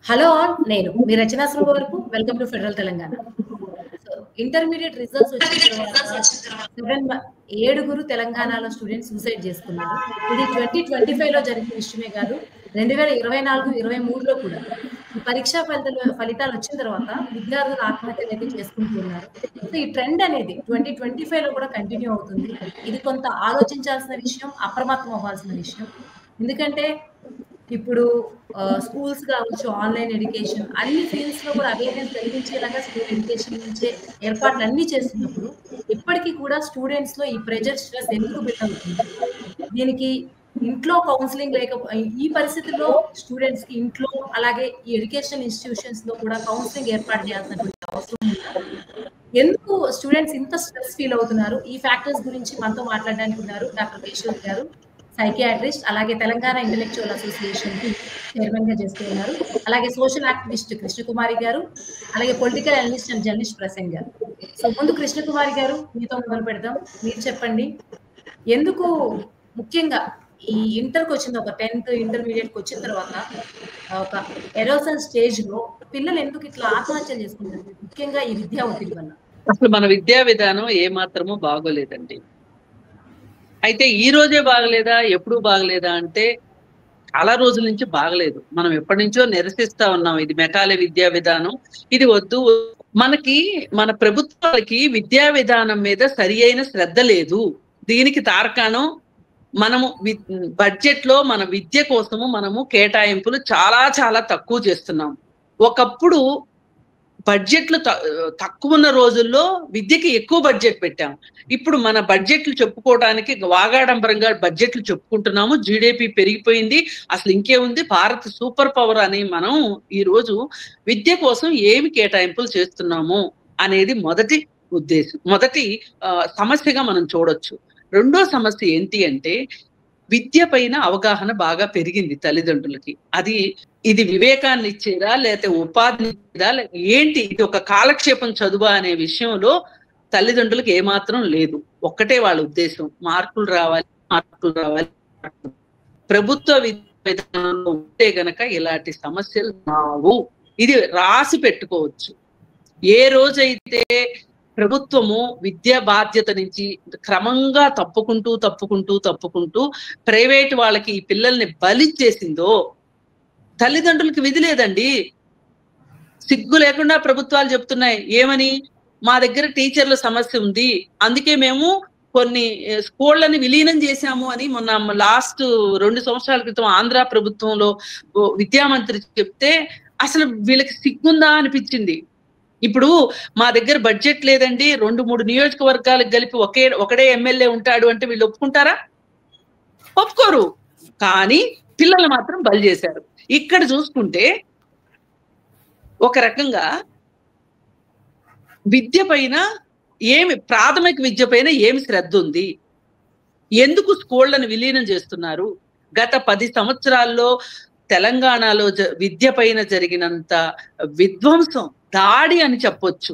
Hello all నేను మీ రచనా శ్రీ వరకు welcome to federal Telangana. So intermediate results వచ్చిన తర్వాత 7 తెలంగాణలో స్టూడెంట్స్ సూసైడ్ చేసుకున్నారు. ఇది 2025లో జరిగిన విషయమే కాదు, 2024, 23లో కూడా ఈ పరీక్షా ఫలితాలు వచ్చిన తర్వాత విద్యార్థులు ఆత్మహత్యలు అయితే చేసుకుంటూ ఉన్నారు. సో ఈ ట్రెండ్ అనేది 2025లో కూడా కంటిన్యూ అవుతుంది. ఇది కొంత ఆలోచించాల్సిన విషయం, అప్రమత్తం అవ్వాల్సిన విషయం. ఎందుకంటే ఇప్పుడు స్కూల్స్ కావచ్చు, ఆన్‌లైన్ ఎడ్యుకేషన్ అన్ని ఫీల్డ్స్‌లో కూడా అవేర్‌నెస్ కలిగించేలాగా స్కూల్ ఎడ్యుకేషన్ నుంచే ఏర్పాట్లన్నీ చేస్తున్నప్పుడు, ఇప్పటికి కూడా స్టూడెంట్స్‌లో ఈ ప్రెషర్, స్ట్రెస్ ఎందుకు బిల్డ్ అవుతుంది? దీనికి ఇంట్లో కౌన్సెలింగ్ ఈ పరిస్థితుల్లో స్టూడెంట్స్‌కి ఇంట్లో, అలాగే ఈ ఎడ్యుకేషనల్ ఇన్‌స్టిట్యూషన్స్‌లో కూడా కౌన్సెలింగ్ ఏర్పాటు చేయాల్సినటువంటి అవసరం ఉందా? ఎందుకు స్టూడెంట్స్ ఇంత స్ట్రెస్ ఫీల్ అవుతున్నారు? ఈ ఫ్యాక్టర్స్ గురించి మనతో మాట్లాడడానికి ఉన్నారు డాక్టర్ కేశవ్ గారు. సైకియాట్రిస్ట్, అలాగే తెలంగాణ ఇంటలెక్చువల్ అసోసియేషన్‌కి చైర్మన్‌గా చేస్తూ ఉన్నారు. అలాగే సోషల్ యాక్టివిస్ట్ కృష్ణకుమారి గారు, అలాగే పొలిటికల్ అనలిస్ట్ అండ్ జర్నలిస్ట్ ప్రసంగ్ గారు. సో ముందు కృష్ణకుమారి గారు మీతో మొదలు పెడదాం. మీరు చెప్పండి. ఎందుకు ముఖ్యంగా ఈ ఇంటర్‌కొచ్చిన ఒక 10థ్ ఇంటర్మీడియేట్‌కొచ్చిన తర్వాత ఒక ఎరోసన్ స్టేజ్‌లో పిల్లలు ఎందుకు ఇట్లా ఆత్మహత్యలు చేసుకుంటారు? ముఖ్యంగా ఈ విద్యా ఒత్తిడి వల్ల. అసలు మన విద్యా విధానం ఏ మాత్రము బాగోలేదండి. అయితే ఈ రోజే బాగలేదా, ఎప్పుడు బాగలేదా అంటే చాలా రోజుల నుంచి బాగలేదు. మనం ఎప్పటి నుంచో నిరసిస్తా ఉన్నాం. ఇది మెకాలే విద్యా విధానం, ఇది వద్దు. మనకి మన ప్రభుత్వాలకి విద్యా విధానం మీద సరి అయిన శ్రద్ధ లేదు. దీనికి తార్కాణం మనము బడ్జెట్ లో మన విద్య కోసము మనము కేటాయింపులు చాలా చాలా తక్కువ చేస్తున్నాం. ఒకప్పుడు బడ్జెట్లు తక్కువ ఉన్న రోజుల్లో విద్యకి ఎక్కువ బడ్జెట్ పెట్టాం. ఇప్పుడు మన బడ్జెట్లు చెప్పుకోవడానికి వాగాడంబరంగా బడ్జెట్లు చెప్పుకుంటున్నాము. జీడిపి పెరిగిపోయింది. అసలు ఇంకేముంది, భారత్ సూపర్ పవర్ అని మనం ఈ రోజు విద్య కోసం ఏమి కేటాయింపులు చేస్తున్నాము అనేది మొదటి ఉద్దేశం, మొదటి సమస్యగా మనం చూడొచ్చు. రెండో సమస్య ఏంటి అంటే విద్య పైన అవగాహన బాగా పెరిగింది తల్లిదండ్రులకి. ఇది వివేకాన్ని ఇచ్చేదా, లేకపోతే ఉపాధిని ఇచ్చేదా, ఏంటి ఇది ఒక కాలక్షేపం చదువా అనే విషయంలో తల్లిదండ్రులకు ఏమాత్రం లేదు. ఒక్కటే వాళ్ళ ఉద్దేశం, మార్కులు రావాలి, మార్కులు రావాలి. ప్రభుత్వ విద్యా విధానంలో ఉంటే గనక ఇలాంటి సమస్యలు రావు. ఇది రాసి పెట్టుకోవచ్చు. ఏ రోజైతే ప్రభుత్వము విద్యా బాధ్యత నుంచి క్రమంగా తప్పుకుంటూ ప్రైవేట్ వాళ్ళకి ఈ పిల్లల్ని బలిచ్చేసిందో, తల్లిదండ్రులకి విధి లేదండి. సిగ్గు లేకుండా ప్రభుత్వాలు చెప్తున్నాయి ఏమని, మా దగ్గర టీచర్ల సమస్య ఉంది, అందుకే మేము కొన్ని స్కూళ్ళని విలీనం చేశాము అని మొన్న లాస్ట్ 2 సంవత్సరాల క్రితం ఆంధ్ర ప్రభుత్వంలో విద్యామంత్రి చెప్తే అసలు వీళ్ళకి సిగ్గుందా అనిపించింది. ఇప్పుడు మా దగ్గర బడ్జెట్ లేదండి, 2-3 నియోజకవర్గాలకు కలిపి ఒకడే ఎమ్మెల్యే ఉంటాడు అంటే వీళ్ళు ఒప్పుకుంటారా? ఒప్పుకోరు. కానీ పిల్లలు మాత్రం బలి చేశారు. ఇక్కడ చూసుకుంటే ఒక రకంగా విద్య పైన ప్రాథమిక విద్య పైన ఏమి శ్రద్ధ ఉంది? ఎందుకు స్కూళ్లను విలీనం చేస్తున్నారు? గత 10 సంవత్సరాల్లో తెలంగాణలో విద్య పైన జరిగినంత విధ్వంసం, దాడి అని చెప్పొచ్చు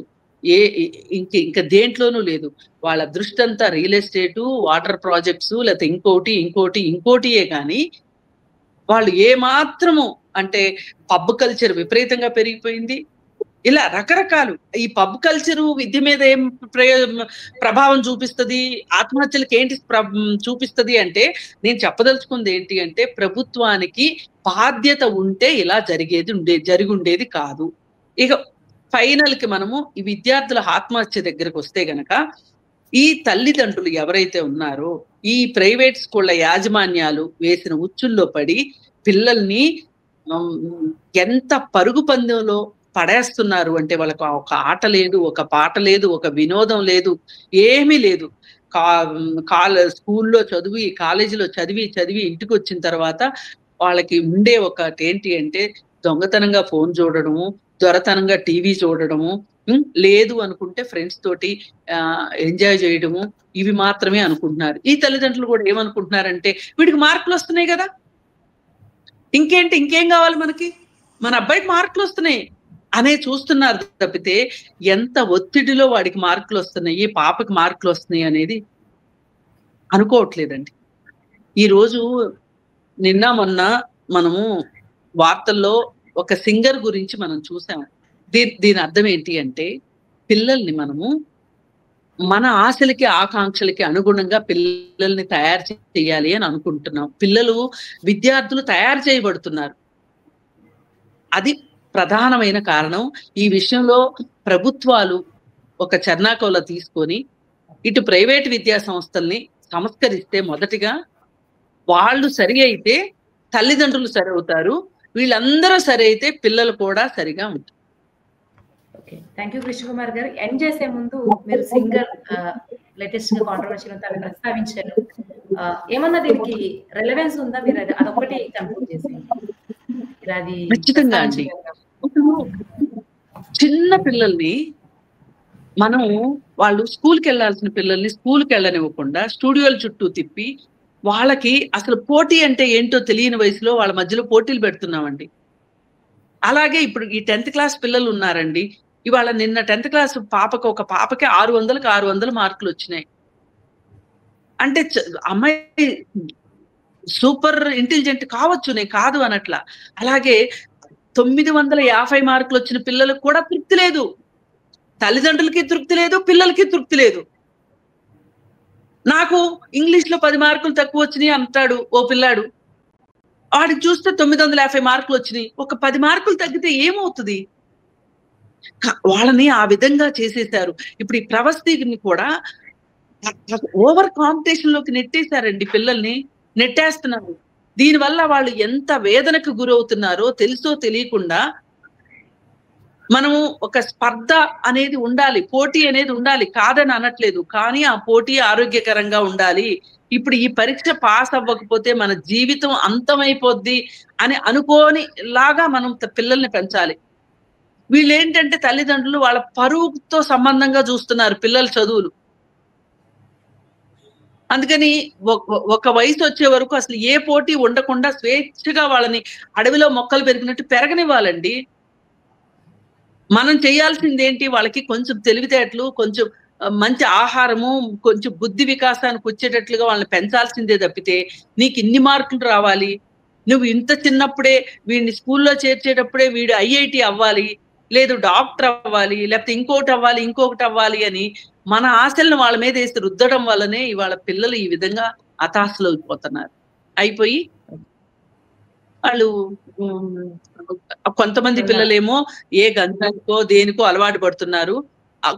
ఇంకా దేంట్లోనూ లేదు. వాళ్ళ దృష్టి అంతా రియల్ ఎస్టేటు, వాటర్ ప్రాజెక్ట్స్, లేకపోతే ఇంకోటియే కానీ వాళ్ళు ఏ మాత్రము అంటే పబ్ కల్చర్ విపరీతంగా పెరిగిపోయింది. ఇలా రకరకాలు ఈ పబ్ కల్చరు విద్య మీద ఏం ప్రభావం చూపిస్తుంది, ఆత్మహత్యలకు ఏంటి చూపిస్తుంది అంటే, నేను చెప్పదలుచుకుంది ఏంటి అంటే ప్రభుత్వానికి బాధ్యత ఉంటే ఇలా జరిగి ఉండేది కాదు. ఇక ఫైనల్ కి మనము ఈ విద్యార్థుల ఆత్మహత్య దగ్గరకు వస్తే గనక ఈ తల్లిదండ్రులు ఎవరైతే ఉన్నారో ఈ ప్రైవేట్ స్కూళ్ళ యాజమాన్యాలు వేసిన ఉచ్చుల్లో పడి పిల్లల్ని ఎంత పరుగు పందెంలో పడేస్తున్నారు అంటే, వాళ్ళకు ఒక ఆట లేదు, ఒక పాట లేదు, ఒక వినోదం లేదు, ఏమీ లేదు. స్కూల్లో చదివి, కాలేజీలో చదివి ఇంటికి వచ్చిన తర్వాత వాళ్ళకి ఉండే ఒకటి ఏంటి అంటే దొంగతనంగా ఫోన్ చూడడము, దొరతనంగా టీవీ చూడడము, లేదు అనుకుంటే ఫ్రెండ్స్ తోటి ఎంజాయ్ చేయడము, ఇవి మాత్రమే అనుకుంటున్నారు. ఈ తల్లిదండ్రులు కూడా ఏమనుకుంటున్నారంటే వీడికి మార్కులు వస్తున్నాయి కదా, ఇంకేం కావాలి మనకి, మన అబ్బాయికి మార్కులు వస్తున్నాయి అనే చూస్తున్నారు తప్పితే ఎంత ఒత్తిడిలో వాడికి మార్కులు వస్తున్నాయి, పాపకి మార్కులు వస్తున్నాయి అనేది అనుకోవట్లేదండి. ఈరోజు నిన్న మొన్న మనము వార్తల్లో ఒక సింగర్ గురించి మనం చూసాం. దీని అర్థం ఏంటి అంటే పిల్లల్ని మనము మన ఆశలకి ఆకాంక్షలకి అనుగుణంగా పిల్లల్ని తయారు చేయాలి అని అనుకుంటున్నాం. విద్యార్థులు తయారు చేయబడుతున్నారు. అది ప్రధానమైన కారణం. ఈ విషయంలో ప్రభుత్వాలు ఒక చర్నాకోల తీసుకొని ఇటు ప్రైవేట్ విద్యా సంస్థల్ని సంస్కరిస్తే మొదటిగా వాళ్ళు సరి అయితే తల్లిదండ్రులు సరి అవుతారు. వీళ్ళందరూ సరి అయితే పిల్లలు కూడా సరిగా ఉంటారు. ఓకే, థ్యాంక్ యూ కృష్ణకుమార్ గారు. ఎండ్ చేసే ముందు మీరు సింగర్ లేటెస్ట్ గా కాంట్రవర్షియల్ అంతా ప్రస్తావించారు. ఏమన్నా దీనికి రెలవెన్స్ ఉందా? మీరు అదొకటి కన్ఫర్మ్ చేసేయండి. ఖచ్చితంగా అండి. చిన్న పిల్లల్ని మనం వాళ్ళు స్కూల్కి వెళ్ళాల్సిన పిల్లల్ని స్కూల్కి వెళ్ళనివ్వకుండా స్టూడియోల చుట్టూ తిప్పి వాళ్ళకి అసలు పోటీ అంటే ఏంటో తెలియని వయసులో వాళ్ళ మధ్యలో పోటీలు పెడుతున్నామండి. అలాగే ఇప్పుడు ఈ 10th క్లాస్ పిల్లలు ఉన్నారండి. ఇవాళ నిన్న 10th క్లాస్ ఒక పాపకి 600కి 600 మార్కులు వచ్చినాయి. అంటే అమ్మాయి సూపర్ ఇంటెలిజెంట్ కావచ్చు, నేను కాదు అనట్లా. అలాగే 950 మార్కులు వచ్చిన పిల్లలకు కూడా తృప్తి లేదు. తల్లిదండ్రులకి తృప్తి లేదు, పిల్లలకి తృప్తి లేదు. నాకు ఇంగ్లీష్ లో 10 మార్కులు తక్కువ వచ్చినాయి అంటాడు ఓ పిల్లాడు. వాడికి చూస్తే 950 మార్కులు వచ్చినాయి. ఒక 10 మార్కులు తగ్గితే ఏమవుతుంది? వాళ్ళని ఆ విధంగా చేసేశారు. ఇప్పుడు ఈ ప్రవస్థిని కూడా ఓవర్ కాంపిటీషన్ లోకి నెట్టేశారండి. పిల్లల్ని నెట్టేస్తున్నారు. దీనివల్ల వాళ్ళు ఎంత వేదనకు గురవుతున్నారో తెలుసో తెలియకుండా మనము ఒక స్పర్ధ అనేది ఉండాలి, పోటీ అనేది ఉండాలి, కాదని అనట్లేదు. కానీ ఆ పోటీ ఆరోగ్యకరంగా ఉండాలి. ఇప్పుడు ఈ పరీక్ష పాస్ అవ్వకపోతే మన జీవితం అంతమైపోద్ది అని అనుకోని లాగా మనం పిల్లల్ని పెంచాలి. వీళ్ళు ఏంటంటే తల్లిదండ్రులు వాళ్ళ పరువుతో సంబంధంగా చూస్తున్నారు పిల్లల చదువులు. అందుకని ఒక వయసు వచ్చే వరకు అసలు ఏ పోటీ ఉండకుండా స్వేచ్ఛగా వాళ్ళని అడవిలో మొక్కలు పెరిగినట్టు పెరగనివ్వాలండి. మనం చేయాల్సింది ఏంటి? వాళ్ళకి కొంచెం తెలివితేటలు, కొంచెం మంచి ఆహారము, కొంచెం బుద్ధి వికాసానికి వచ్చేటట్లుగా వాళ్ళని పెంచాల్సిందే తప్పితే నీకు ఇన్ని మార్కులు రావాలి, నువ్వు ఇంత చిన్నప్పుడే వీడిని స్కూల్లో చేర్చేటప్పుడే వీడు ఐఐటి అవ్వాలి, లేదు డాక్టర్ అవ్వాలి, లేకపోతే ఇంకొకటి అవ్వాలి అని మన ఆశలను వాళ్ళ మీద వేసి రుద్దడం వల్లనే ఇవాళ పిల్లలు ఈ విధంగా హతాశలు అయిపోయి వాళ్ళు కొంతమంది పిల్లలేమో ఏ గంజాయికో దేనికో అలవాటు పడుతున్నారు.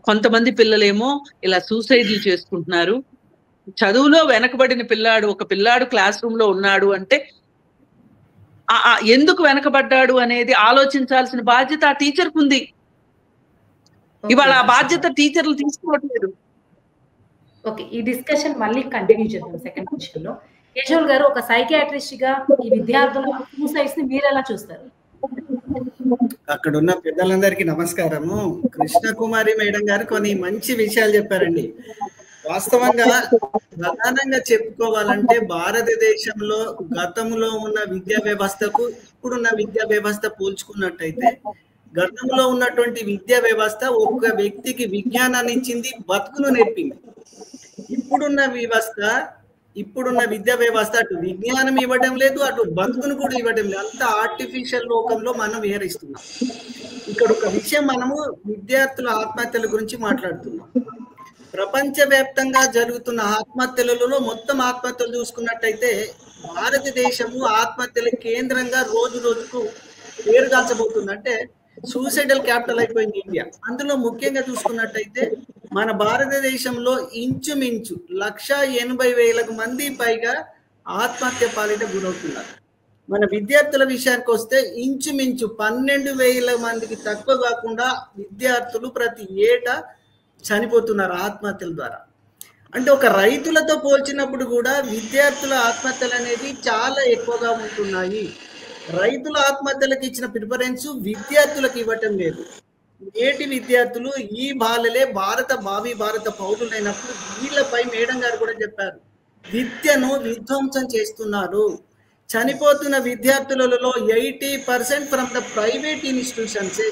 కొంతమంది పిల్లలేమో ఇలా సూసైడ్లు చేసుకుంటున్నారు. చదువులో వెనకబడిన ఒక పిల్లాడు క్లాస్ రూమ్ లో ఉన్నాడు అంటే ఎందుకు వెనకబడ్డాడు అనేది ఆలోచించాల్సిన బాధ్యత ఆ టీచర్కు ఉంది. ఇవాళ ఆ బాధ్యత టీచర్లు తీసుకోవట్లేదు. ఓకే, ఈ డిస్కషన్ మళ్ళీ కంటిన్యూ చేద్దాం సెకండ్ క్వశ్చన్ లో. కేశవ్ గారు, ఒక సైకియాట్రిస్ట్ గా ఈ విద్యార్థుల సూసైడ్స్ ని మీరు ఎలా చూస్తారు? అక్కడ ఉన్న పెద్దలందరికీ నమస్కారము. కృష్ణకుమారి మేడం గారు కొన్ని మంచి విషయాలు చెప్పారండి. వాస్తవంగా ప్రధానంగా చెప్పుకోవాలంటే భారతదేశంలో గతంలో ఉన్న విద్యా వ్యవస్థకు ఇప్పుడున్న విద్యా వ్యవస్థ పోల్చుకున్నట్టయితే గతంలో ఉన్నటువంటి విద్యా వ్యవస్థ ఒక వ్యక్తికి విజ్ఞానాన్ని ఇచ్చింది, బతుకును నేర్పింది. ఇప్పుడున్న విద్యా వ్యవస్థ అటు విజ్ఞానం ఇవ్వడం లేదు, అటు బతుకును కూడా ఇవ్వడం లేదు. అంత ఆర్టిఫిషియల్ లోకంలో మనం విహరిస్తున్నాం. ఇక్కడ ఒక విషయం, మనము విద్యార్థుల ఆత్మహత్యల గురించి మాట్లాడుతున్నాం. ప్రపంచవ్యాప్తంగా జరుగుతున్న ఆత్మహత్యలలో మొత్తం ఆత్మహత్యలు చూసుకున్నట్టయితే భారతదేశము ఆత్మహత్యల కేంద్రంగా రోజు రోజుకు పేరుగాల్చబోతుంది. అంటే సూసైడల్ క్యాపిటల్ అయిపోయింది ఇండియా. అందులో ముఖ్యంగా చూసుకున్నట్టయితే మన భారతదేశంలో ఇంచుమించు 180,000 మంది పైగా ఆత్మహత్య పాలిట గురవుతున్నారు. మన విద్యార్థుల విషయానికి వస్తే ఇంచుమించు 12,000 మందికి తక్కువ కాకుండా విద్యార్థులు ప్రతి ఏటా చనిపోతున్నారు ఆత్మహత్యల ద్వారా. అంటే ఒక రైతులతో పోల్చినప్పుడు కూడా విద్యార్థుల ఆత్మహత్యలు అనేది చాలా ఎక్కువగా ఉంటున్నాయి. రైతుల ఆత్మహత్యలకు ఇచ్చిన ప్రిఫరెన్స్ విద్యార్థులకు ఇవ్వటం లేదు. నేటి విద్యార్థులు ఈ బాలలే భావి భారత పౌరులైనప్పుడు వీళ్ళపై మేడం గారు కూడా చెప్పారు, విద్యను విధ్వంసం చేస్తున్నారు. చనిపోతున్న విద్యార్థులలో 80% from the private institutions.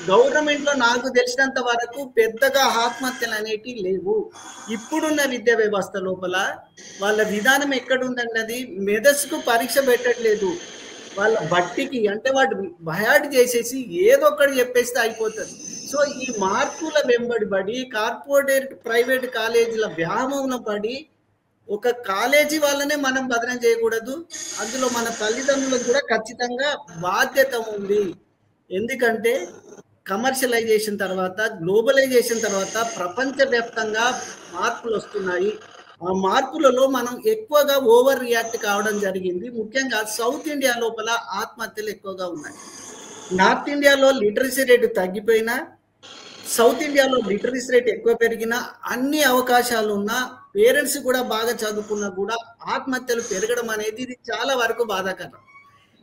Government లో నాకు తెలిసినంత వరకు పెద్దగా ఆత్మహత్యలు అనేటివి లేవు. ఇప్పుడున్న విద్యా వ్యవస్థ లోపల వాళ్ళ విధానం ఎక్కడుందన్నది, మెదస్కు పరీక్ష పెట్టట్లేదు. వాళ్ళ బట్టికి అంటే వాడు బయాడ్ చేసేసి ఏదో ఒకటి చెప్పేస్తే అయిపోతుంది. సో ఈ మార్కుల వెంబడి పడి కార్పొరేట్ ప్రైవేట్ కాలేజీల వ్యామోహం పడి ఒక కాలేజీ వాళ్ళనే మనం బదనం చేయకూడదు. అందులో మన తల్లిదండ్రులకు కూడా ఖచ్చితంగా బాధ్యత ఉంది. ఎందుకంటే కమర్షియలైజేషన్ తర్వాత, గ్లోబలైజేషన్ తర్వాత ప్రపంచవ్యాప్తంగా మార్పులు వస్తున్నాయి. ఆ మార్పులలో మనం ఎక్కువగా ఓవర్ రియాక్ట్ కావడం జరిగింది. ముఖ్యంగా సౌత్ ఇండియా లోపల ఆత్మహత్యలు ఎక్కువగా ఉన్నాయి. నార్త్ ఇండియాలో లిటరసీ రేటు తగ్గిపోయినా, సౌత్ ఇండియాలో లిటరసీ రేట్ ఎక్కువ పెరిగినా, అన్ని అవకాశాలు ఉన్నా, పేరెంట్స్ కూడా బాగా చదువుకున్నా కూడా ఆత్మహత్యలు పెరగడం అనేది ఇది చాలా వరకు బాధాకరం.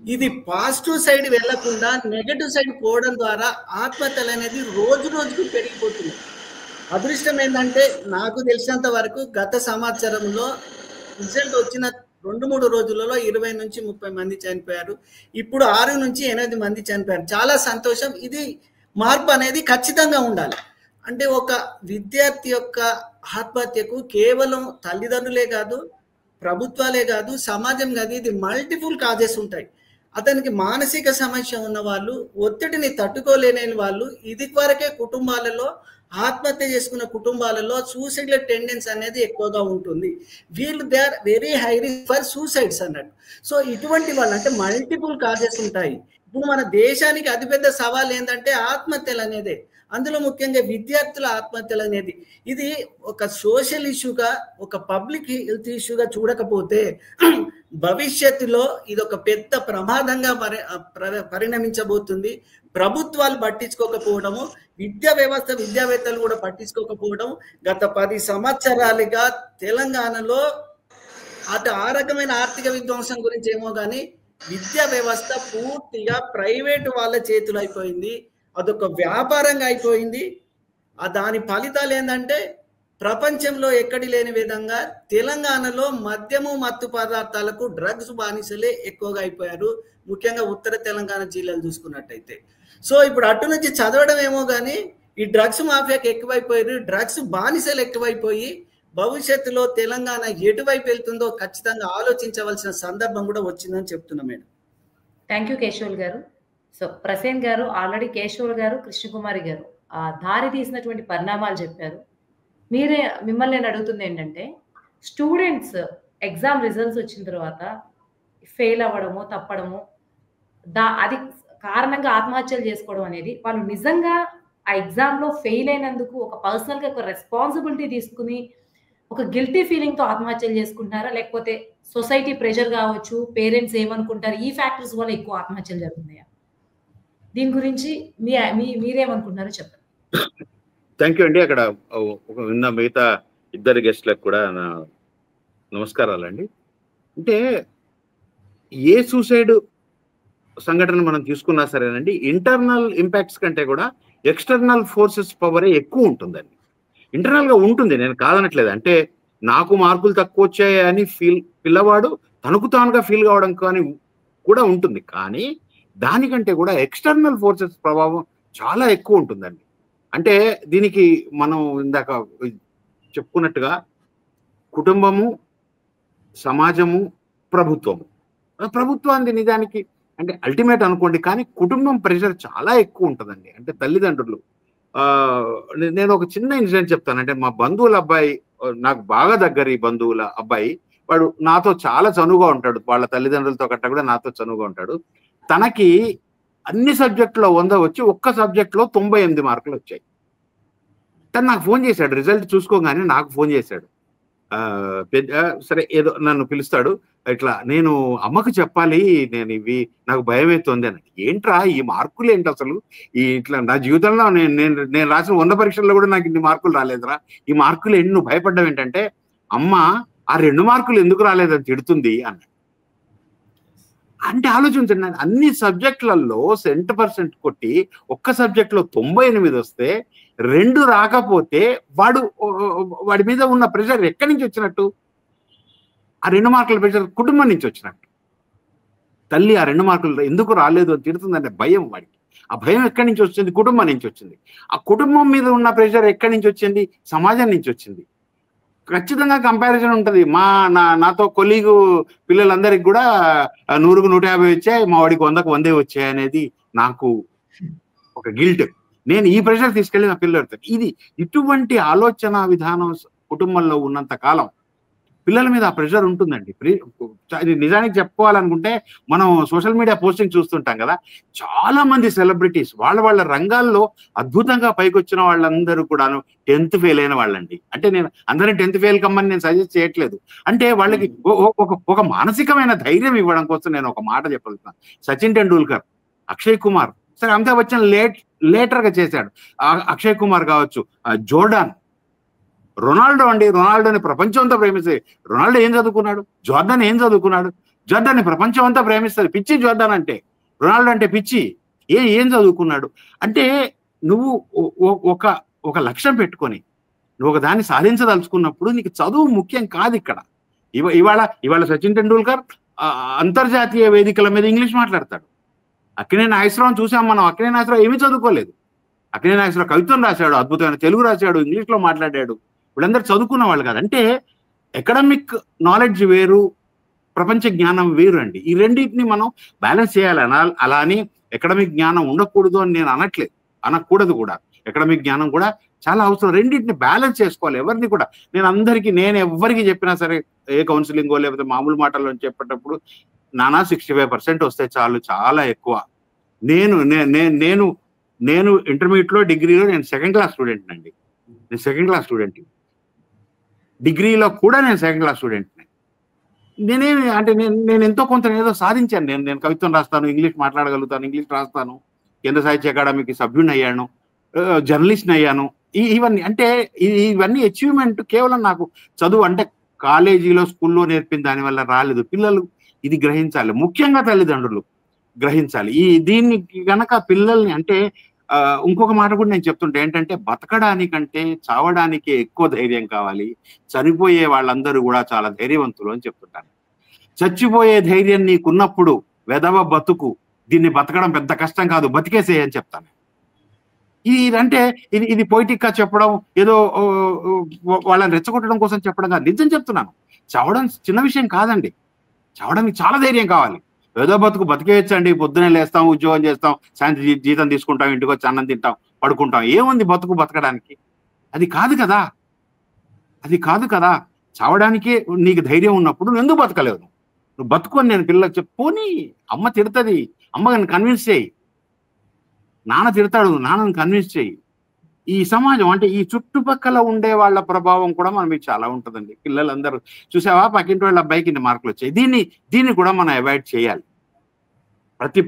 ఇది పాజిటివ్ సైడ్ వెళ్లకుండా నెగటివ్ సైడ్ పోవడం ద్వారా ఆత్మహత్యలు అనేది రోజు రోజుకు పెరిగిపోతుంది. అదృష్టం ఏంటంటే నాకు తెలిసినంత వరకు గత సంవత్సరంలో రిజల్ట్ వచ్చిన 2-3 రోజులలో 20 నుంచి 30 మంది చనిపోయారు. ఇప్పుడు 6 నుంచి 8 మంది చనిపోయారు. చాలా సంతోషం. ఇది మార్పు అనేది ఖచ్చితంగా ఉండాలి. అంటే ఒక విద్యార్థి యొక్క ఆత్మహత్యకు కేవలం తల్లిదండ్రులే కాదు, ప్రభుత్వాలే కాదు, సమాజం కాదు, ఇది మల్టిపుల్ కాజెస్ ఉంటాయి. అతనికి మానసిక సమస్య ఉన్న వాళ్ళు, ఒత్తిడిని తట్టుకోలేని వాళ్ళు, ఇది వరకే కుటుంబాలలో ఆత్మహత్య చేసుకున్న కుటుంబాలలో సూసైడ్ టెండెన్సీ అనేది ఎక్కువగా ఉంటుంది. వీళ్ళు they are very high risk for suicides అన్నట్టు. సో ఇటువంటి వాళ్ళు అంటే మల్టిపుల్ కాజెస్ ఉంటాయి. ఇప్పుడు మన దేశానికి అతిపెద్ద సవాల్ ఏంటంటే ఆత్మహత్యలు అనేదే. అందులో ముఖ్యంగా విద్యార్థుల ఆత్మహత్యలు అనేది ఇది ఒక సోషల్ ఇష్యూగా, ఒక పబ్లిక్ హెల్త్ ఇష్యూగా చూడకపోతే భవిష్యత్తులో ఇది ఒక పెద్ద ప్రమాదంగా పరిణమించబోతుంది. ప్రభుత్వాలు పట్టించుకోకపోవడము, విద్యా వ్యవస్థ విద్యావేత్తలు కూడా పట్టించుకోకపోవడం, గత 10 సంవత్సరాలుగా తెలంగాణలో అటు ఆ రకమైన ఆర్థిక విధ్వంసం గురించి ఏమో కానీ విద్యా వ్యవస్థ పూర్తిగా ప్రైవేటు వాళ్ళ చేతులు అయిపోయింది. అదొక వ్యాపారంగా అయిపోయింది. దాని ఫలితాలు ఏంటంటే ప్రపంచంలో ఎక్కడి లేని విధంగా తెలంగాణలో మద్యము, మత్తు పదార్థాలకు డ్రగ్స్ బానిసలే ఎక్కువగా అయిపోయారు. ముఖ్యంగా ఉత్తర తెలంగాణ జిల్లాలు చూసుకున్నట్టయితే. సో ఇప్పుడు అటు నుంచి చదవడం ఏమో కానీ ఈ డ్రగ్స్ మాఫియాకి ఎక్కువైపోయారు, డ్రగ్స్ బానిసలు ఎక్కువైపోయి భవిష్యత్తులో తెలంగాణ ఎటువైపు వెళ్తుందో ఖచ్చితంగా ఆలోచించవలసిన సందర్భం కూడా వచ్చిందని చెప్తున్నా మేడం. థ్యాంక్ యూ కేశవుల్ గారు. సో ప్రసేన్ గారు ఆల్రెడీ కేశవుల్ గారు, కృష్ణకుమారి గారు దారి తీసినటువంటి పరిణామాలు చెప్పారు. మిమ్మల్ని నేను అడుగుతుంది ఏంటంటే, స్టూడెంట్స్ ఎగ్జామ్ రిజల్ట్స్ వచ్చిన తర్వాత ఫెయిల్ అవ్వడము, తప్పడము, అది కారణంగా ఆత్మహత్యలు చేసుకోవడం అనేది, వాళ్ళు నిజంగా ఆ ఎగ్జామ్లో ఫెయిల్ అయినందుకు ఒక పర్సనల్గా ఒక రెస్పాన్సిబిలిటీ తీసుకుని ఒక గిల్టీ ఫీలింగ్తో ఆత్మహత్యలు చేసుకుంటారా, లేకపోతే సొసైటీ ప్రెషర్ కావచ్చు, పేరెంట్స్ ఏమనుకుంటారు, ఈ ఫ్యాక్టర్స్ వల్ల ఎక్కువ ఆత్మహత్యలు జరుగుతున్నాయా? దీని గురించి మీరేమనుకుంటున్నారో చెప్పండి. థ్యాంక్ యూ అండి. అక్కడ విన్న మిగతా ఇద్దరు గెస్ట్లకు కూడా నా నమస్కారాలండి. అంటే ఏ సూసైడ్ సంఘటన మనం తీసుకున్నా సరేనండి, ఇంటర్నల్ ఇంపాక్ట్స్ కంటే కూడా ఎక్స్టర్నల్ ఫోర్సెస్ పవరే ఎక్కువ ఉంటుందండి. ఇంటర్నల్గా ఉంటుంది, నేను కాదనట్లేదు. అంటే నాకు మార్కులు తక్కువ వచ్చాయి అని పిల్లవాడు తనకు తానుగా ఫీల్ కావడం కానీ కూడా ఉంటుంది. కానీ దానికంటే కూడా ఎక్స్టర్నల్ ఫోర్సెస్ ప్రభావం చాలా ఎక్కువ ఉంటుందండి. అంటే దీనికి మనం ఇందాక చెప్పుకున్నట్టుగా కుటుంబము, సమాజము, ప్రభుత్వము. ప్రభుత్వాన్ని నిజానికి అంటే అల్టిమేట్ అనుకోండి, కానీ కుటుంబం ప్రెషర్ చాలా ఎక్కువ ఉంటుందండి. అంటే తల్లిదండ్రులు, నేను ఒక చిన్న ఇన్సిడెంట్ చెప్తాను. అంటే మా బంధువుల అబ్బాయి, నాకు బాగా దగ్గర బంధువుల అబ్బాయి, వాడు నాతో చాలా చనువుగా ఉంటాడు, వాళ్ళ తల్లిదండ్రులతో కట్ట కూడా నాతో చనువుగా ఉంటాడు. తనకి అన్ని సబ్జెక్టులో 100 వచ్చి ఒక్క సబ్జెక్ట్లో 98 మార్కులు వచ్చాయి. తను నాకు ఫోన్ చేశాడు, రిజల్ట్ చూసుకోగానే నాకు ఫోన్ చేశాడు. సరే ఏదో నన్ను పిలుస్తాడు, ఇట్లా నేను అమ్మకు చెప్పాలి, నేను ఇవి నాకు భయం అవుతుంది అని. ఏంట్రా ఈ మార్కులు ఏంటి అసలు, ఇట్లా నా జీవితంలో నేను రాసిన 100 పరీక్షల్లో కూడా నాకు ఇన్ని మార్కులు రాలేదురా, ఈ మార్కులు ఏంటి, నువ్వు భయపడ్డావు ఏంటంటే అమ్మ ఆ 2 మార్కులు ఎందుకు రాలేదని తిడుతుంది అన్నాడు. అంటే ఆలోచించండి, అన్ని సబ్జెక్టులలో 100% కొట్టి ఒక్క సబ్జెక్ట్లో 98 వస్తే 2 రాకపోతే వాడి మీద ఉన్న ప్రెషర్ ఎక్కడి నుంచి వచ్చినట్టు? ఆ 2 మార్కుల ప్రెషర్ కుటుంబం నుంచి వచ్చినట్టు. తల్లి ఆ 2 మార్కులు ఎందుకు రాలేదు అని తిడుతుందంటే భయం వాడికి. ఆ భయం ఎక్కడి నుంచి వచ్చింది? కుటుంబం నుంచి వచ్చింది. ఆ కుటుంబం మీద ఉన్న ప్రెషర్ ఎక్కడి నుంచి వచ్చింది? సమాజం నుంచి వచ్చింది. ఖచ్చితంగా కంపారిజన్ ఉంటుంది. నాతో కొలీగు పిల్లలందరికి కూడా 100కు 150 వచ్చాయి, మా వాడికి 100కు 100 వచ్చాయి అనేది నాకు ఒక గిల్ట్. నేను ఈ ప్రెషర్ తీసుకెళ్ళి నా పిల్లలతో ఇటువంటి ఆలోచన విధానం కుటుంబంలో ఉన్నంత కాలం పిల్లల మీద ఆ ప్రెషర్ ఉంటుందండి. నిజానికి చెప్పుకోవాలనుకుంటే మనం సోషల్ మీడియా పోస్టింగ్ చూస్తుంటాం కదా, చాలా మంది సెలబ్రిటీస్ వాళ్ళ రంగాల్లో అద్భుతంగా పైకి వచ్చిన వాళ్ళందరూ కూడాను 10th ఫెయిల్ అయిన వాళ్ళండి. అంటే నేను అందరినీ 10th ఫెయిల్ కమ్మని నేను సజెస్ట్ చేయట్లేదు. అంటే వాళ్ళకి ఒక మానసికమైన ధైర్యం ఇవ్వడం కోసం నేను ఒక మాట చెప్పగలుగుతాను. సచిన్ టెండూల్కర్, అక్షయ్ కుమార్, సరే అమితాబ్ బచ్చన్ లేటర్ గా చేశాడు, అక్షయ్ కుమార్ కావచ్చు, జోర్డాన్, రొనాల్డో అండి. రొనాల్డోని ప్రపంచం అంతా ప్రేమిస్తుంది. రొనాల్డో ఏం చదువుకున్నాడు? జోర్డాన్ ఏం చదువుకున్నాడు? జోర్డాన్ని ప్రపంచం అంతా ప్రేమిస్తుంది. పిచ్చి జోర్డాన్ అంటే, రొనాల్డో అంటే పిచ్చి. ఏం చదువుకున్నాడు? అంటే నువ్వు ఒక లక్ష్యం పెట్టుకొని నువ్వు ఒక దాన్ని సాధించదలుచుకున్నప్పుడు నీకు చదువు ముఖ్యం కాదు. ఇక్కడ ఇవాళ సచిన్ టెండూల్కర్ అంతర్జాతీయ వేదికల మీద ఇంగ్లీష్ మాట్లాడతాడు. అక్కినేని నాగేశ్వరరావు చూసాం మనం. అక్కినేని నాగేశ్వరరావు ఏమీ చదువుకోలేదు. అక్కినేని నాగేశ్వరరావు కవిత్వం రాశాడు, అద్భుతమైన తెలుగు రాశాడు, ఇంగ్లీష్లో మాట్లాడాడు. వీళ్ళందరూ చదువుకున్న వాళ్ళు కాదు. అంటే అకాడమిక్ నాలెడ్జ్ వేరు, ప్రపంచ జ్ఞానం వేరు అండి. ఈ రెండింటిని మనం బ్యాలెన్స్ చేయాలి. అలా అని అకాడమిక్ జ్ఞానం ఉండకూడదు అని నేను అనకూడదు కూడా. అకాడమిక్ జ్ఞానం కూడా చాలా అవసరం. రెండింటిని బ్యాలెన్స్ చేసుకోవాలి. ఎవరిని కూడా నేను ఎవరికి చెప్పినా సరే, ఏ కౌన్సిలింగో లేకపోతే మామూలు మాటల్లో చెప్పేటప్పుడు, నానా 65% వస్తే చాలు, చాలా ఎక్కువ. నేను ఇంటర్మీడియట్లో డిగ్రీలో నేను సెకండ్ క్లాస్ స్టూడెంట్ అండి. డిగ్రీలో కూడా నేను సెకండ్ క్లాస్ స్టూడెంట్. నేను ఎంతో కొంత ఏదో సాధించాను. నేను కవిత్వం రాస్తాను, ఇంగ్లీష్ మాట్లాడగలుగుతాను, ఇంగ్లీష్ రాస్తాను, కేంద్ర సాహిత్య అకాడమీకి సభ్యుని అయ్యాను, జర్నలిస్ట్ అయ్యాను. ఇవన్నీ అచీవ్మెంట్ కేవలం నాకు చదువు అంటే కాలేజీలో స్కూల్లో నేర్పిన దానివల్ల రాలేదు. పిల్లలు ఇది గ్రహించాలి, ముఖ్యంగా తల్లిదండ్రులు గ్రహించాలి. దీనికి గనక పిల్లల్ని అంటే ఇంకొక మాట కూడా నేను చెప్తుంటే ఏంటంటే, బతకడానికంటే చావడానికి ఎక్కువ ధైర్యం కావాలి. చనిపోయే వాళ్ళందరూ కూడా చాలా ధైర్యవంతులు అని చెప్తుంటాను. చచ్చిపోయే ధైర్యం నీకున్నప్పుడు వెధవ బతుకు, దీన్ని బతకడం పెద్ద కష్టం కాదు, బతికేసే అని చెప్తాను. ఇది పొయిటిక్ గా చెప్పడం, ఏదో వాళ్ళని రెచ్చగొట్టడం కోసం చెప్పడం కాదు, నిజం చెప్తున్నాను. చావడం చిన్న విషయం కాదండి. చావడానికి చాలా ధైర్యం కావాలి. ఏదో బతికేయచ్చండి. పొద్దునే లేస్తాం, ఉద్యోగం చేస్తాం, సాయంత్రం జీతం తీసుకుంటాం, ఇంటికి వచ్చి అన్నం తింటాం, పడుకుంటాం. ఏముంది బతకడానికి? అది కాదు కదా. చావడానికే నీకు ధైర్యం ఉన్నప్పుడు నువ్వు ఎందుకు బతకలేవు? నువ్వు బతుకొని నేను పిల్లలకు చెప్పుకొని, అమ్మ తిడుతుంది, అమ్మని కన్విన్స్ చేయి, నాన్న తిడతాడు, నాన్నని కన్విన్స్ చేయి. ఈ సమాజం అంటే ఈ చుట్టుపక్కల ఉండే వాళ్ళ ప్రభావం కూడా మన మీద చాలా ఉంటుందండి. పిల్లలందరూ చూసావా, పక్కింటి వాళ్ళ అబ్బాయికి ఇన్ని మార్కులు వచ్చాయి, దీన్ని కూడా మనం అవాయిడ్ చేయాలి. ప్రతి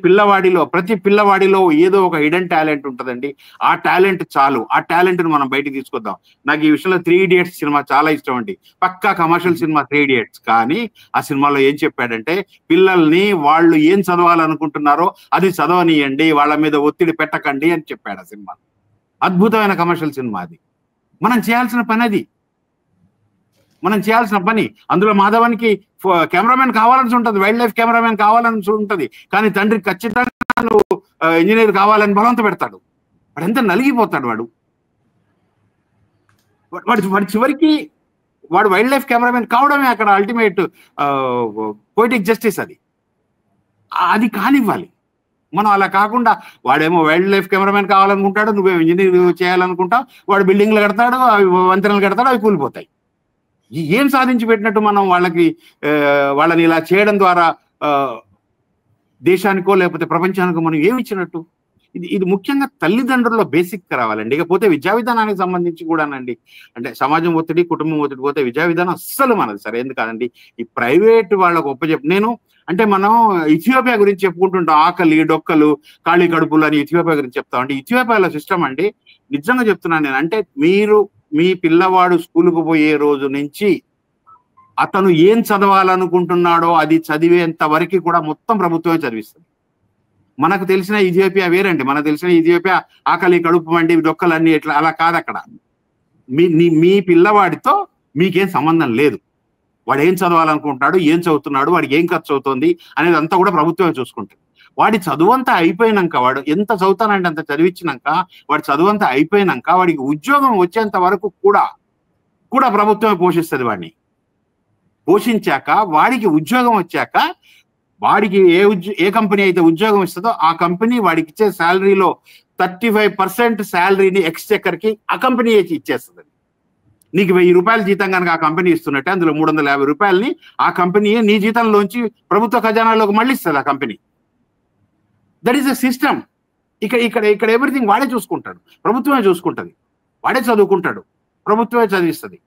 పిల్లవాడిలో ఏదో ఒక హిడెన్ టాలెంట్ ఉంటుందండి. ఆ టాలెంట్ చాలు, ఆ టాలెంట్ ని మనం బయటకు తీసుకొద్దాం. నాకు ఈ విషయంలో 3 Idiots సినిమా చాలా ఇష్టం అండి. పక్కా కమర్షియల్ సినిమా 3 Idiots. కానీ ఆ సినిమాలో ఏం చెప్పాడంటే, పిల్లల్ని వాళ్ళు ఏం చదవాలనుకుంటున్నారో అది చదవనియండి, వాళ్ళ మీద ఒత్తిడి పెట్టకండి అని చెప్పాడు ఆ సినిమా. అద్భుతమైన కమర్షియల్ సినిమా అది. మనం చేయాల్సిన పని అందులో మాధవానికి కెమెరామెన్ కావాలని ఉంటుంది, వైల్డ్ లైఫ్ కెమెరామెన్ కావాలని ఉంటుంది. కానీ తండ్రి ఖచ్చితంగా నువ్వు ఇంజనీర్ కావాలని బలవంత పెడతాడు. వాడు ఎంత నలిగిపోతాడు. వాడు చివరికి వాడు వైల్డ్ లైఫ్ కెమెరామెన్ కావడమే అక్కడ అల్టిమేట్ పొయిటిక్ జస్టిస్. అది కానివ్వాలి. మనం అలా కాకుండా, వాడేమో వైల్డ్ లైఫ్ కెమెరామెన్ కావాలనుకుంటాడు, నువ్వేమో ఇంజనీర్ చేయాలనుకుంటావు. వాడు బిల్డింగ్లు కడతాడు, అవి వంతెనలు కడతాడు, అవి కూలిపోతాయి. ఏం సాధించి పెట్టినట్టు మనం వాళ్ళని ఇలా చేయడం ద్వారా దేశానికో లేకపోతే ప్రపంచానికో మనం ఏమి ఇచ్చినట్టు? ఇది ముఖ్యంగా తల్లిదండ్రుల్లో బేసిక్ రావాలండి. ఇకపోతే విద్యా విధానానికి సంబంధించి కూడానండి. అంటే సమాజం ఒత్తిడి, కుటుంబం ఒత్తిడి పోతే విద్యా విధానం అస్సలు మనది సరైనది కాదండి. ఈ ప్రైవేట్ వాళ్ళకు మనం ఇథియోపియా గురించి చెప్పుకుంటుంటాం. ఆకలి, డొక్కలు, ఖాళీ కడుపులు అని ఇథియోపియా గురించి చెప్తాం. అంటే ఇథియోపియాలో సిస్టమ్ అండి, నిజంగా చెప్తున్నాను నేను. అంటే మీ పిల్లవాడు స్కూలుకు పోయే రోజు నుంచి అతను ఏం చదవాలనుకుంటున్నాడో అది చదివేంత వరకు కూడా మొత్తం ప్రభుత్వమే చదివిస్తుంది. మనకు తెలిసిన ఇథియోపియా వేరండి. మనకు తెలిసిన ఇథియోపియా ఆకలి, కడుపు మండి, డొక్కలన్నీ ఇట్లా అలా కాదు. అక్కడ మీ పిల్లవాడితో మీకేం సంబంధం లేదు. వాడు ఏం చదవాలనుకుంటున్నాడు, ఏం చదువుతున్నాడు, వాడికి ఏం ఖర్చు అవుతుంది అనేది అంతా కూడా ప్రభుత్వమే చూసుకుంటుంది. వాడి చదువంతా అయిపోయినాక, వాడు ఎంత చదువుతానంటే అంత చదివించినాక, వాడి చదువంతా అయిపోయినాక వాడికి ఉద్యోగం వచ్చేంత వరకు కూడా కూడా ప్రభుత్వమే పోషిస్తుంది. వాడిని పోషించాక వాడికి ఉద్యోగం వచ్చాక వాడికి ఏ కంపెనీ అయితే ఉద్యోగం ఇస్తుందో ఆ కంపెనీ వాడికి ఇచ్చే శాలరీలో 35% శాలరీని ఎక్స్చెక్కర్కి ఆ కంపెనీ ఇచ్చేస్తుంది. నీకు 1000 రూపాయల జీతం కనుక ఆ కంపెనీ ఇస్తున్నట్టే అందులో 350 రూపాయలని ఆ కంపెనీ నీ జీతంలోంచి ప్రభుత్వ ఖజానాలోకి మళ్ళీ ఇస్తుంది ఆ company. That is a system. ఇక్కడ ఎవ్రీథింగ్ వాడే చూసుకుంటాడు, ప్రభుత్వమే చూసుకుంటుంది, వాడే చదువుకుంటాడు, ప్రభుత్వమే చదివిస్తుంది.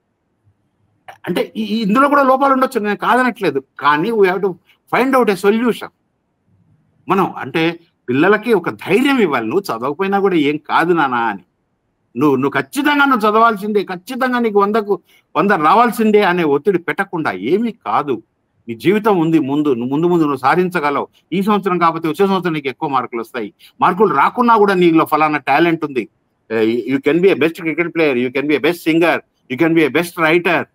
అంటే ఇందులో కూడా లోపాలు ఉండొచ్చు, నేను కాదనట్లేదు, కానీ we have to find out a solution. మనం అంటే పిల్లలకి ఒక ధైర్యం ఇవ్వాలి, నువ్వు చదవకపోయినా కూడా ఏం కాదు నానా అని, నువ్వు ఖచ్చితంగా నువ్వు చదవాల్సిందే, ఖచ్చితంగా నీకు 100కు 100 రావాల్సిందే అనే ఒత్తిడి పెట్టకుండా ఏమీ కాదు, నీ జీవితం ఉంది ముందు నువ్వు సాధించగలవు. ఈ సంవత్సరం కాకపోతే వచ్చే సంవత్సరం నీకు ఎక్కువ మార్కులు వస్తాయి. మార్కులు రాకున్నా కూడా నీలో ఫలానా టాలెంట్ ఉంది. You can be a best cricket player, you can be a best singer, you can be a best writer.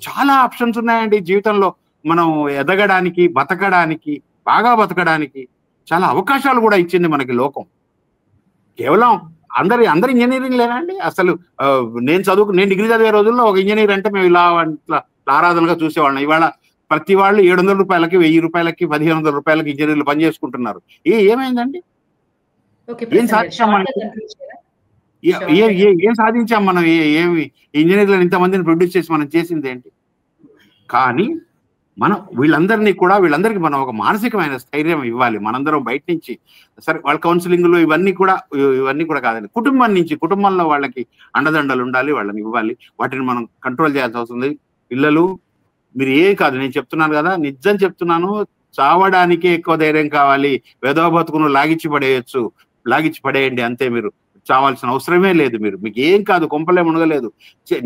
చాలా ఆప్షన్స్ ఉన్నాయండి జీవితంలో. మనం ఎదగడానికి, బతకడానికి, బాగా బతకడానికి చాలా అవకాశాలు కూడా ఇచ్చింది మనకి లోకం. కేవలం అందరి ఇంజనీరింగ్ లేనా అండి? అసలు నేను డిగ్రీ చదివే రోజుల్లో ఒక ఇంజనీర్ అంటే మేము ఇలా ఆరాధనగా చూసేవాళ్ళం. ఇవాళ ప్రతి వాళ్ళు 700 రూపాయలకి, 1000 రూపాయలకి, 1500 రూపాయలకి ఇంజనీర్లు పనిచేసుకుంటున్నారు. ఏమైందండి? ఏం సాధించాం మనం? ఏం సాధించాం మనం? ఏమి ఇంజనీర్లను ఇంతమందిని ప్రొడ్యూస్ చేసి మనం చేసింది ఏంటి? కానీ మనం వీళ్ళందరికీ మనం ఒక మానసికమైన స్థైర్యం ఇవ్వాలి. మనందరం బయట నుంచి సరే వాళ్ళ కౌన్సిలింగ్లు ఇవన్నీ కూడా కాదండి, కుటుంబంలో వాళ్ళకి అండదండలు ఉండాలి, వాళ్ళని ఇవ్వాలి, వాటిని మనం కంట్రోల్ చేయాల్సి వస్తుంది. పిల్లలు మీరు ఏం కాదు, నేను చెప్తున్నాను కదా, నిజం చెప్తున్నాను, చావడానికే ఎక్కువ ధైర్యం కావాలి. వెధవ బతుకును లాగిచ్చి పడేయండి అంతే, మీరు చావాల్సిన అవసరమే లేదు. మీకు ఏం కాదు, కొంపలే మునగలేదు.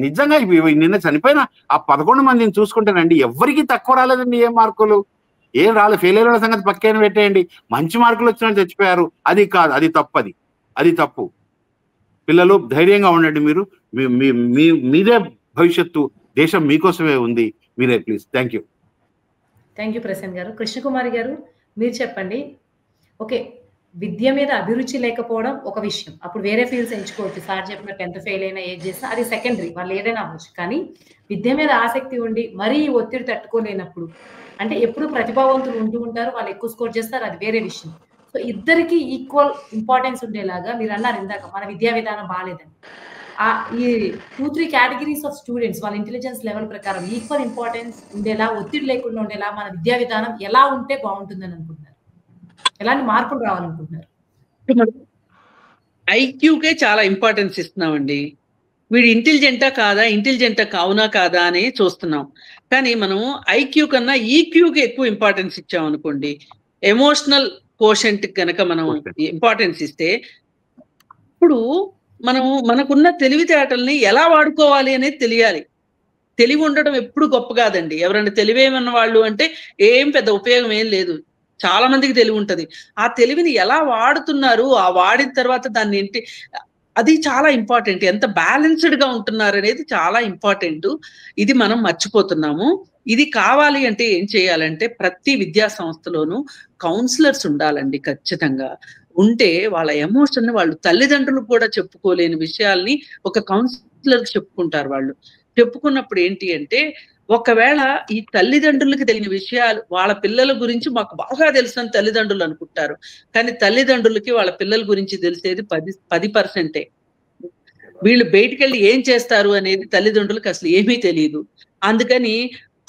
నిజంగా నిన్న చనిపోయిన ఆ 11 మందిని చూసుకుంటేనండి ఎవరికి తక్కువ రాలేదండి. ఏం మార్కులు ఏం రాలేదు. ఫెయిల్ అయిన సంగతి పక్కన పెట్టేయండి, మంచి మార్కులు వచ్చిన వాళ్ళు చచ్చిపోయారు. అది కాదు, అది తప్పు. పిల్లలు ధైర్యంగా ఉండండి. మీరు మీదే భవిష్యత్తు, దేశం మీకోసమే ఉంది. మీరే ప్లీజ్. థ్యాంక్ యూ ప్రసన్న గారు. కృష్ణకుమారి గారు మీరు చెప్పండి. ఓకే, విద్య మీద అభిరుచి లేకపోవడం ఒక విషయం, అప్పుడు వేరే ఫీల్డ్స్ ఎంచుకోవచ్చు. సార్ చెప్పిన 10th ఫెయిల్ అయినా ఏది చేసినా అది సెకండరీ, వాళ్ళు ఏదైనా అవ్వచ్చు. కానీ విద్య మీద ఆసక్తి ఉండి మరీ ఒత్తిడి తట్టుకోలేనప్పుడు, అంటే ఎప్పుడు ప్రతిభావంతులు ఉంటూ ఉంటారు, వాళ్ళు ఎక్కువ స్కోర్ చేస్తారు, అది వేరే విషయం. సో ఇద్దరికి ఈక్వల్ ఇంపార్టెన్స్ ఉండేలాగా మీరు అన్నారు ఇందాక, మన విద్యా విధానం బాగాలేదని. ఈ 2-3 కేటగిరీస్ ఆఫ్ స్టూడెంట్స్ వాళ్ళ ఇంటెలిజెన్స్ లెవెల్ ప్రకారం ఈక్వల్ ఇంపార్టెన్స్ ఉండేలా, ఒత్తిడి లేకుండా ఉండేలా మన విద్యా విధానం ఎలా ఉంటే బాగుంటుందని అనుకుంటున్నారు? ఎలాంటి మార్పులు రావాలనుకుంటున్నారు? ఐక్యూకే చాలా ఇంపార్టెన్స్ ఇస్తున్నామండి. వీడు ఇంటెలిజెంటా కావునా కాదా అని చూస్తున్నాం. కానీ మనం ఐక్యూ కన్నా ఈక్యూకి ఎక్కువ ఇంపార్టెన్స్ ఇచ్చామనుకోండి, ఎమోషనల్ కోషెంట్ కనుక మనం ఇంపార్టెన్స్ ఇస్తే, ఇప్పుడు మనకున్న తెలివితేటల్ని ఎలా వాడుకోవాలి అనేది తెలియాలి. తెలివి ఉండడం ఎప్పుడు గొప్ప కాదండి. ఎవరైనా తెలివేమన్న వాళ్ళు అంటే ఏం పెద్ద ఉపయోగం ఏం లేదు. చాలా మందికి తెలివి ఉంటది. ఆ తెలివిని ఎలా వాడుతున్నారు, ఆ వాడిన తర్వాత దాన్ని ఏంటి, అది చాలా ఇంపార్టెంట్. ఎంత బ్యాలెన్స్డ్ గా ఉంటున్నారు అనేది చాలా ఇంపార్టెంట్. ఇది మనం మర్చిపోతున్నాము. ఇది కావాలి అంటే ఏం చేయాలంటే ప్రతి విద్యా సంస్థలోనూ కౌన్సిలర్స్ ఉండాలండి. ఖచ్చితంగా ఉంటే వాళ్ళ ఎమోషన్ వాళ్ళు తల్లిదండ్రులు కూడా చెప్పుకోలేని విషయాల్ని ఒక కౌన్సిలర్ చెప్పుకుంటారు. వాళ్ళు చెప్పుకున్నప్పుడు ఏంటి అంటే, ఒకవేళ ఈ తల్లిదండ్రులకి తెలియని విషయాలు వాళ్ళ పిల్లల గురించి మాకు బాగా తెలుసని తల్లిదండ్రులు అనుకుంటారు. కానీ తల్లిదండ్రులకి వాళ్ళ పిల్లల గురించి తెలిసేది 10%. వీళ్ళు బయటికి వెళ్ళి ఏం చేస్తారు అనేది తల్లిదండ్రులకు అసలు ఏమీ తెలియదు. అందుకని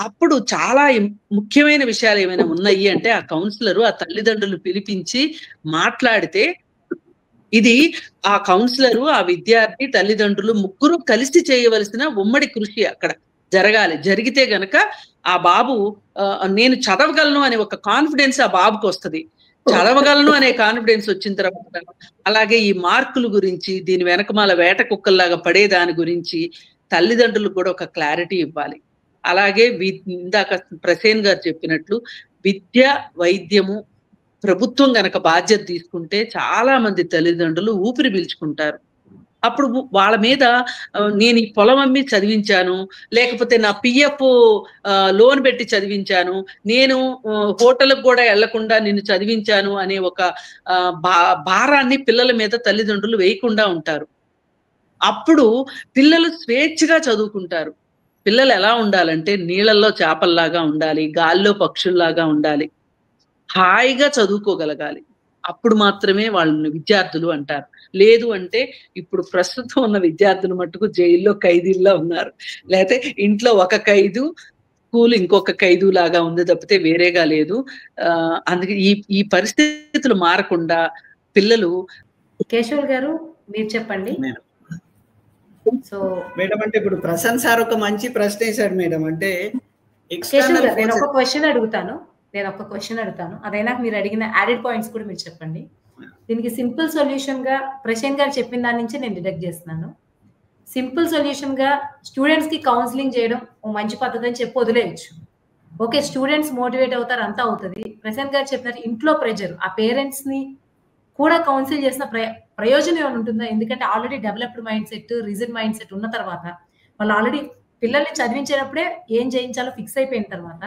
అప్పుడు చాలా ముఖ్యమైన విషయాలు ఏమైనా ఉన్నాయి అంటే ఆ కౌన్సిలరు ఆ తల్లిదండ్రులు పిలిపించి మాట్లాడితే, ఇది ఆ కౌన్సిలరు, ఆ విద్యార్థి, తల్లిదండ్రులు ముగ్గురు కలిసి చేయవలసిన ఉమ్మడి కృషి అక్కడ జరగాలి. జరిగితే గనక ఆ బాబు నేను చదవగలను అనే ఒక కాన్ఫిడెన్స్ ఆ బాబుకి వస్తుంది. చదవగలను అనే కాన్ఫిడెన్స్ వచ్చిన తర్వాత అలాగే ఈ మార్కుల గురించి, దీని వెనకమాల వేట కుక్కల్లాగా పడే దాని గురించి తల్లిదండ్రులకు కూడా ఒక క్లారిటీ ఇవ్వాలి. అలాగే ఇందాక ప్రసేన్ గారు చెప్పినట్లు విద్య, వైద్యము ప్రభుత్వం గనక బాధ్యత తీసుకుంటే చాలా మంది తల్లిదండ్రులు ఊపిరి పీల్చుకుంటారు. అప్పుడు వాళ్ళ మీద నేను ఈ పొలం అమ్మి చదివించాను, లేకపోతే నా పిఎఫ్ లోన్ పెట్టి చదివించాను, నేను హోటల్కి కూడా వెళ్లకుండా నిన్ను చదివించాను అనే ఒక భారాన్ని పిల్లల మీద తల్లిదండ్రులు వేయకుండా ఉంటారు. అప్పుడు పిల్లలు స్వేచ్ఛగా చదువుకుంటారు. పిల్లలు ఎలా ఉండాలంటే నీళ్ళల్లో చేపల్లాగా ఉండాలి, గాల్లో పక్షుల్లాగా ఉండాలి, హాయిగా చదువుకోగలగాలి. అప్పుడు మాత్రమే వాళ్ళని విద్యార్థులు అంటారు. లేదు అంటే ఇప్పుడు ప్రస్తుతం ఉన్న విద్యార్థులు మట్టుకు జైల్లో ఖైదీల్లో ఉన్నారు. లేకపోతే ఇంట్లో ఒక ఖైదు, స్కూల్ ఇంకొక ఖైదు లాగా ఉంది తప్పితే వేరేగా లేదు. అందుకే ఈ పరిస్థితులు మారకుండా పిల్లలు. కేశవ్ గారు మీరు చెప్పండి. సో మేడం అంటే ఇప్పుడు ప్రశాంత్ సార్ ఒక మంచి ప్రశ్న వేశాడు మేడం. అంటే నేను ఒక క్వశ్చన్ అడుగుతాను, అదైనా మీరు అడిగిన యాడెడ్ పాయింట్స్ కూడా మీరు చెప్పండి. దీనికి సింపుల్ సొల్యూషన్ గా ప్రశాంత్ గారు చెప్పిన దాని నుంచి నేను డిడక్ట్ చేస్తున్నాను. సింపుల్ సొల్యూషన్ గా స్టూడెంట్స్ కి కౌన్సిలింగ్ చేయడం ఓ మంచి పద్ధతి అని చెప్పి వదిలేయచ్చు. ఓకే, స్టూడెంట్స్ మోటివేట్ అవుతారు, అంతా అవుతుంది. ప్రశాంత్ గారు చెప్పినట్టు ఇంట్లో ప్రెజర్, ఆ పేరెంట్స్ ని కూడా కౌన్సిల్ చేసిన ప్రయోజనం ఏమైనా ఉంటుందా? ఎందుకంటే already developed mind set, reason mind set ఉన్న తర్వాత, వాళ్ళు ఆల్రెడీ పిల్లల్ని చదివించేటప్పుడే ఏం చేయించాలో ఫిక్స్ అయిపోయిన తర్వాత,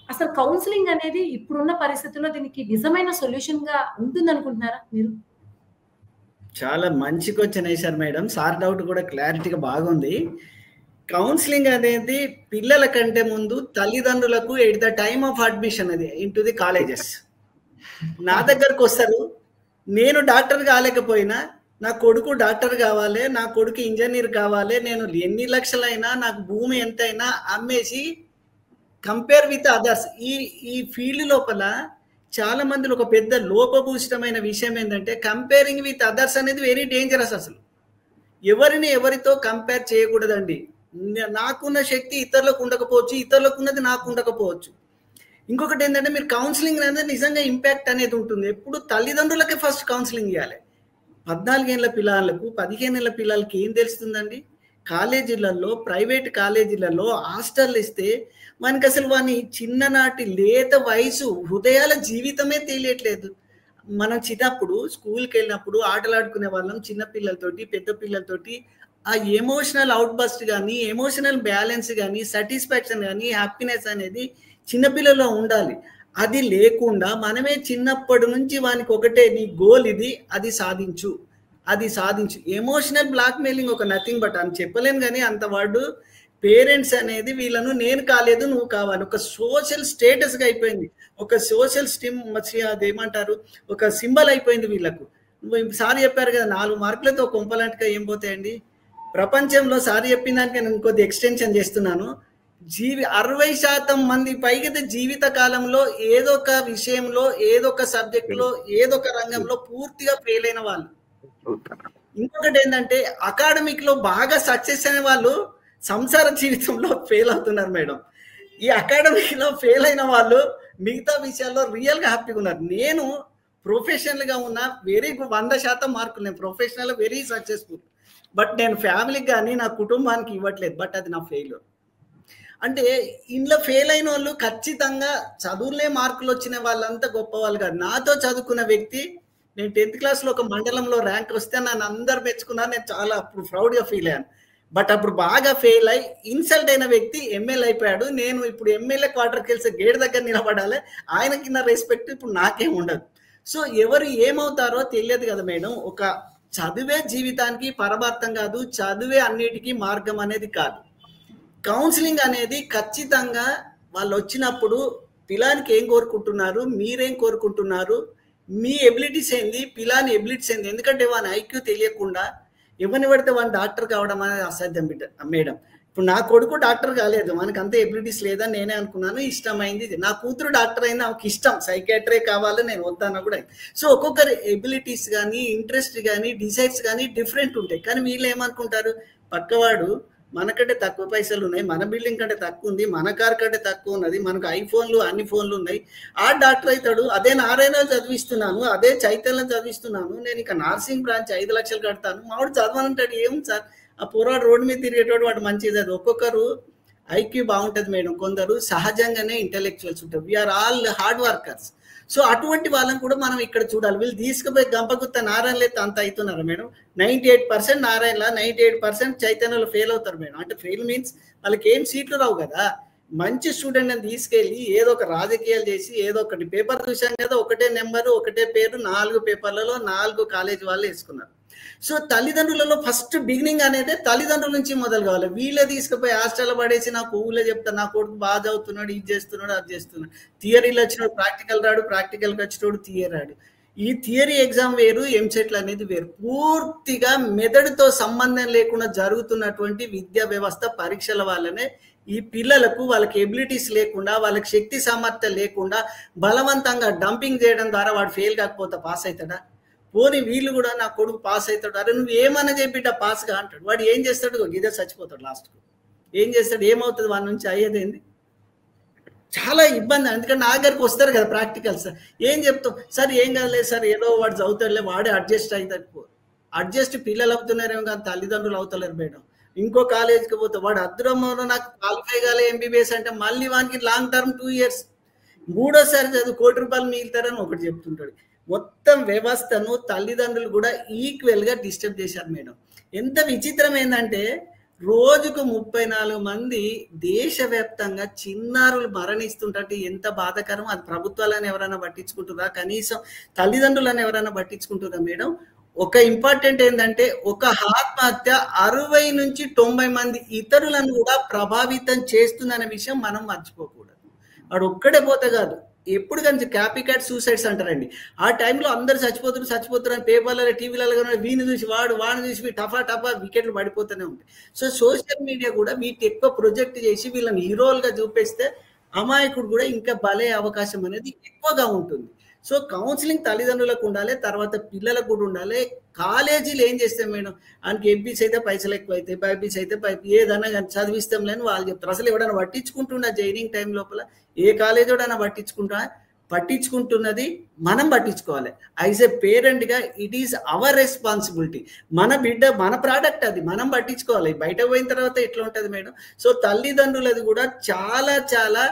అసలు కౌన్సిలింగ్ అనేది ఇప్పుడున్న పరిస్థితుల్లో దీనికి నిజమైన సొల్యూషన్ గా ఉంటుంది అనుకుంటున్నారా మీరు? చాలా మంచి క్వశ్చన్ వేశారు మేడం. సార్ డౌట్ కూడా క్లారిటీగా బాగుంది. కౌన్సిలింగ్ అనేది పిల్లల కంటే ముందు తల్లిదండ్రులకు at the time of admission అది ఇంటూ ది కాలేజెస్ నా దగ్గరకు వస్తారు. నేను డాక్టర్ కాలేకపోయినా నా కొడుకు డాక్టర్ కావాలి, నా కొడుకు ఇంజనీర్ కావాలి, నేను ఎన్ని లక్షలైనా నాకు భూమి ఎంతైనా అమ్మేసి కంపేర్ విత్ అదర్స్. ఈ ఫీల్డ్ లోపల చాలా మందిలో ఒక పెద్ద లోపభూషితమైన విషయం ఏంటంటే కంపేరింగ్ విత్ అదర్స్ అనేది వెరీ డేంజరస్. అసలు ఎవరితో కంపేర్ చేయకూడదండి. నాకున్న శక్తి ఇతరులకు ఉండకపోవచ్చు, ఇతరులకు ఉన్నది నాకు ఉండకపోవచ్చు. ఇంకొకటి ఏంటంటే మీరు కౌన్సిలింగ్ అనేది నిజంగా ఇంపాక్ట్ అనేది ఉంటుంది. ఎప్పుడు తల్లిదండ్రులకే ఫస్ట్ కౌన్సిలింగ్ ఇవ్వాలి. 14 ఏళ్ళ పిల్లలకు 15 ఏళ్ళ పిల్లలకి ఏం తెలుస్తుందండి? కాలేజీలలో, ప్రైవేట్ కాలేజీలలో హాస్టల్ ఇస్తే మనకి అసలు వాని చిన్ననాటి లేత వయసు హృదయాల జీవితమే తెలియట్లేదు. మనం చిన్నప్పుడు స్కూల్కి వెళ్ళినప్పుడు ఆటలాడుకునే వాళ్ళం చిన్న పిల్లలతోటి, పెద్ద పిల్లలతోటి. ఆ ఎమోషనల్ అవుట్ బస్ట్ కానీ, ఎమోషనల్ బ్యాలెన్స్ కానీ, సాటిస్ఫాక్షన్ కానీ, హ్యాపీనెస్ అనేది చిన్నపిల్లలో ఉండాలి. అది లేకుండా మనమే చిన్నప్పటి నుంచి వానికి ఒకటే, నీ గోల్ ఇది, అది సాధించు. ఎమోషనల్ బ్లాక్మెయిలింగ్ ఒక నథింగ్ బట్ అని చెప్పలేను కానీ అంత వాడు పేరెంట్స్ అనేది వీళ్ళను నేను కాలేదు నువ్వు కావాలి, ఒక సోషల్ స్టేటస్గా అయిపోయింది, ఒక సోషల్ అదేమంటారు, ఒక సింబల్ అయిపోయింది వీళ్ళకు. సార్ చెప్పారు కదా 4 మార్కులతో కొంపలాంటిగా ఏం పోతాయండి ప్రపంచంలో. సార్ చెప్పిన దానికి నేను కొద్ది ఎక్స్టెన్షన్ చేస్తున్నాను. 60% మంది పైగా జీవిత కాలంలో ఏదో ఒక విషయంలో, ఏదో ఒక సబ్జెక్ట్లో, ఏదో ఒక రంగంలో పూర్తిగా ఫెయిల్ అయిన వాళ్ళు. ఇంకొకటి ఏంటంటే అకాడమిక్ లో బాగా సక్సెస్ అయిన వాళ్ళు సంసార జీవితంలో ఫెయిల్ అవుతున్నారు మేడం. ఈ అకాడమిక్ లో ఫెయిల్ అయిన వాళ్ళు మిగతా విషయాల్లో రియల్ గా హ్యాపీగా ఉన్నారు. నేను ప్రొఫెషనల్ గా ఉన్న 100% మార్కులు, నేను ప్రొఫెషనల్ వెరీ సక్సెస్ఫుల్. బట్ నేను ఫ్యామిలీకి కానీ నా కుటుంబానికి ఇవ్వట్లేదు. బట్ అది నా ఫెయిల్యూర్. అంటే ఇంట్లో ఫెయిల్ అయిన వాళ్ళు ఖచ్చితంగా చదువులే మార్కులు వచ్చిన వాళ్ళంతా గొప్ప వాళ్ళు కాదు. నాతో చదువుకున్న వ్యక్తి, నేను 10th క్లాస్లో ఒక మండలంలో ర్యాంక్ వస్తే నన్ను అందరు మెచ్చుకున్నారు, నేను చాలా అప్పుడు ప్రౌడ్గా ఫీల్ అయ్యాను. బట్ అప్పుడు బాగా ఫెయిల్ అయ్యి ఇన్సల్ట్ అయిన వ్యక్తి ఎమ్మెల్యే అయిపోయాడు. నేను ఇప్పుడు ఎమ్మెల్యే క్వార్టర్కి వెళ్తే గేట్ దగ్గర నిలబడాలి, ఆయనకి నా రెస్పెక్ట్ ఇప్పుడు నాకేం ఉండదు. సో ఎవరు ఏమవుతారో తెలియదు కదా మేడం. ఒక చదువే జీవితానికి పరమార్థం కాదు, చదువే అన్నిటికీ మార్గం అనేది కాదు. కౌన్సిలింగ్ అనేది ఖచ్చితంగా వాళ్ళు వచ్చినప్పుడు పిల్లానికి ఏం కోరుకుంటున్నారు, మీరేం కోరుకుంటున్నారు, మీ ఎబిలిటీస్ ఏంది, పిల్లాని ఎబిలిటీస్ ఏంది. ఎందుకంటే వాని ఐక్యూ తెలియకుండా ఎవరిని పడితే వాడిని డాక్టర్ కావడం అనేది అసాధ్యం మేడం. ఇప్పుడు నా కొడుకు డాక్టర్ కాలేదు, మనకి అంత ఎబిలిటీస్ లేదని నేనే అనుకున్నాను, ఇష్టమైంది. నా కూతురు డాక్టర్ అయింది, ఆమెకి ఇష్టం, సైకాట్రీ కావాలి, నేను వద్దాను కూడా. సో ఒక్కొక్కరి ఎబిలిటీస్ కానీ, ఇంట్రెస్ట్ కానీ, డిసైడ్స్ కానీ డిఫరెంట్ ఉంటాయి. కానీ వీళ్ళు ఏమనుకుంటారు, పక్కవాడు మనకంటే తక్కువ పైసలు ఉన్నాయి, మన బిల్డింగ్ కంటే తక్కువ ఉంది, మన కార్ కంటే తక్కువ ఉన్నది, మనకు ఐఫోన్లు అన్ని ఫోన్లు ఉన్నాయి, ఆ డాక్టర్ అవుతాడు. అదే నారాయణ చదివిస్తున్నాను, అదే చైతన్యం చదివిస్తున్నాను, నేను ఇక నర్సింగ్ బ్రాంచ్ 5 లక్షలు కడతాను, మావాడు చదవాలంటాడు. ఏముంది సార్, ఆ పోరాడు రోడ్డు మీద తిరిగేటోడు వాడు మంచిది. అది ఒక్కొక్కరు ఐక్యూ బాగుంటుంది మేడం. కొందరు సహజంగానే ఇంటెలెక్చువల్స్ ఉంటారు. We are all hard workers. So అటువంటి వాళ్ళని కూడా మనం ఇక్కడ చూడాలి. వీళ్ళు తీసుకుపోయి గంపగుత్త నారాయణలు అయితే అంత అవుతున్నారు మేడం. 98% నారాయణల, 98% చైతన్యలో ఫెయిల్ అవుతారు మేడం. అంటే ఫెయిల్ మీన్స్ వాళ్ళకి ఏం సీట్లు రావు కదా. మంచి స్టూడెంట్ అని తీసుకెళ్ళి ఏదో ఒక రాజకీయాలు చేసి ఏదో ఒకటి పేపర్ చూసాం కదా, ఒకటే నెంబరు ఒకటే పేరు 4 పేపర్లలో 4 కాలేజ్ వాళ్ళు వేసుకున్నారు. సో తల్లిదండ్రులలో ఫస్ట్ బిగినింగ్ అనేది తల్లిదండ్రుల నుంచి మొదలు కావాలి. వీళ్ళే తీసుకుపోయి హాస్టల్లో పడేసి నాకు ఊళ్ళో చెప్తాను నా కొడుకు బాగా చదువుతున్నాడు, ఇది చేస్తున్నాడు అది చేస్తున్నాడు. థియరీలో వచ్చినాడు ప్రాక్టికల్ రాడు, ప్రాక్టికల్కి వచ్చినోడు థియరీ రాడు. ఈ థియరీ ఎగ్జామ్ వేరు, ఎంసెట్లు అనేది వేరు. పూర్తిగా మెదడుతో సంబంధం లేకుండా జరుగుతున్నటువంటి విద్యా వ్యవస్థ పరీక్షల వల్లనే ఈ పిల్లలకు వాళ్ళకి ఎబిలిటీస్ లేకుండా, వాళ్ళకి శక్తి సామర్థ్యం లేకుండా బలవంతంగా డంపింగ్ చేయడం ద్వారా వాడు ఫెయిల్ కాకపోతే పాస్ అవుతాడా? పోనీ వీళ్ళు కూడా నా కొడుకు పాస్ అవుతాడు, అరే నువ్వు ఏమన్నా చెప్పిట పాస్గా అంటాడు. వాడు ఏం చేస్తాడు? ఇదే చచ్చిపోతాడు లాస్ట్కు. ఏం చేస్తాడు? ఏమవుతుంది వాడి నుంచి అయ్యేదేంది? చాలా ఇబ్బంది. ఎందుకంటే నా దగ్గరికి వస్తారు కదా ప్రాక్టికల్స్, ఏం చెప్తాం సార్? ఏం కాదులేదు సార్, ఏదో వాడు చదువుతాడులే, వాడే అడ్జస్ట్ అవుతాడు. అడ్జస్ట్ పిల్లలు అవుతున్నారేమో కానీ తల్లిదండ్రులు అవుతలేరు మేడం. ఇంకో కాలేజీకి పోతే వాడు అద్దురమ్మలో నాకు క్వాలిఫై కాలే ఎంబీబీఎస్ అంటే మళ్ళీ వానికి లాంగ్ టర్మ్ 2 years, 3వ చదువు ₹1 కోటి మిగులుతారని ఒకటి చెప్తుంటాడు. మొత్తం వ్యవస్థను తల్లిదండ్రులు కూడా ఈక్వల్గా డిస్టర్బ్ చేశారు మేడం. ఎంత విచిత్రం ఏంటంటే రోజుకు 34 మంది దేశవ్యాప్తంగా చిన్నారులు మరణిస్తుంటే ఎంత బాధాకరం. అది ప్రభుత్వాలను ఎవరైనా పట్టించుకుంటురా? కనీసం తల్లిదండ్రులను ఎవరైనా పట్టించుకుంటురా మేడం? ఒక ఇంపార్టెంట్ ఏంటంటే ఒక ఆత్మహత్య 60 నుంచి 90 మంది ఇతరులను కూడా ప్రభావితం చేస్తుందనే విషయం మనం మర్చిపోకూడదు. వాడు ఒక్కడే పోతే కాదు, ఎప్పుడు కానీ క్యాపీ క్యాట్ సూసైడ్స్ అంటారండి. ఆ టైంలో అందరు చచ్చిపోతున్నారు అని పేపర్లలో టీవీలలో వీని చూసి వాడిని చూసి టఫా వికెట్లు పడిపోతూనే ఉంటాయి. సో సోషల్ మీడియా కూడా వీటి ఎక్కువ ప్రొజెక్ట్ చేసి వీళ్ళని హీరోలుగా చూపిస్తే అమాయకుడు కూడా ఇంకా బలే అవకాశం అనేది ఎక్కువగా ఉంటుంది. సో కౌన్సిలింగ్ తల్లిదండ్రులకు ఉండాలి, తర్వాత పిల్లలకు కూడా ఉండాలి. కాలేజీలు ఏం చేస్తాం మేడం? ఆయనకి ఎంపీస్ అయితే పైసలు ఎక్కువ అవుతాయి, బైపీస్ అయితే ఏదన్నా కానీ చదివిస్తాం లేని వాళ్ళు చెప్తారు. అసలు ఎవడైనా పట్టించుకుంటున్నా జాయినింగ్ టైం లోపల ఏ కాలేజ్ వాడైనా పట్టించుకుంటున్నది మనం పట్టించుకోవాలి. యాజ్ ఏ పేరెంట్గా ఇట్ ఈస్ అవర్ రెస్పాన్సిబిలిటీ. మన బిడ్డ మన ప్రోడక్ట్, అది మనం పట్టించుకోవాలి. బయట పోయిన తర్వాత ఎట్లా ఉంటుంది మేడం? సో తల్లిదండ్రులది కూడా చాలా చాలా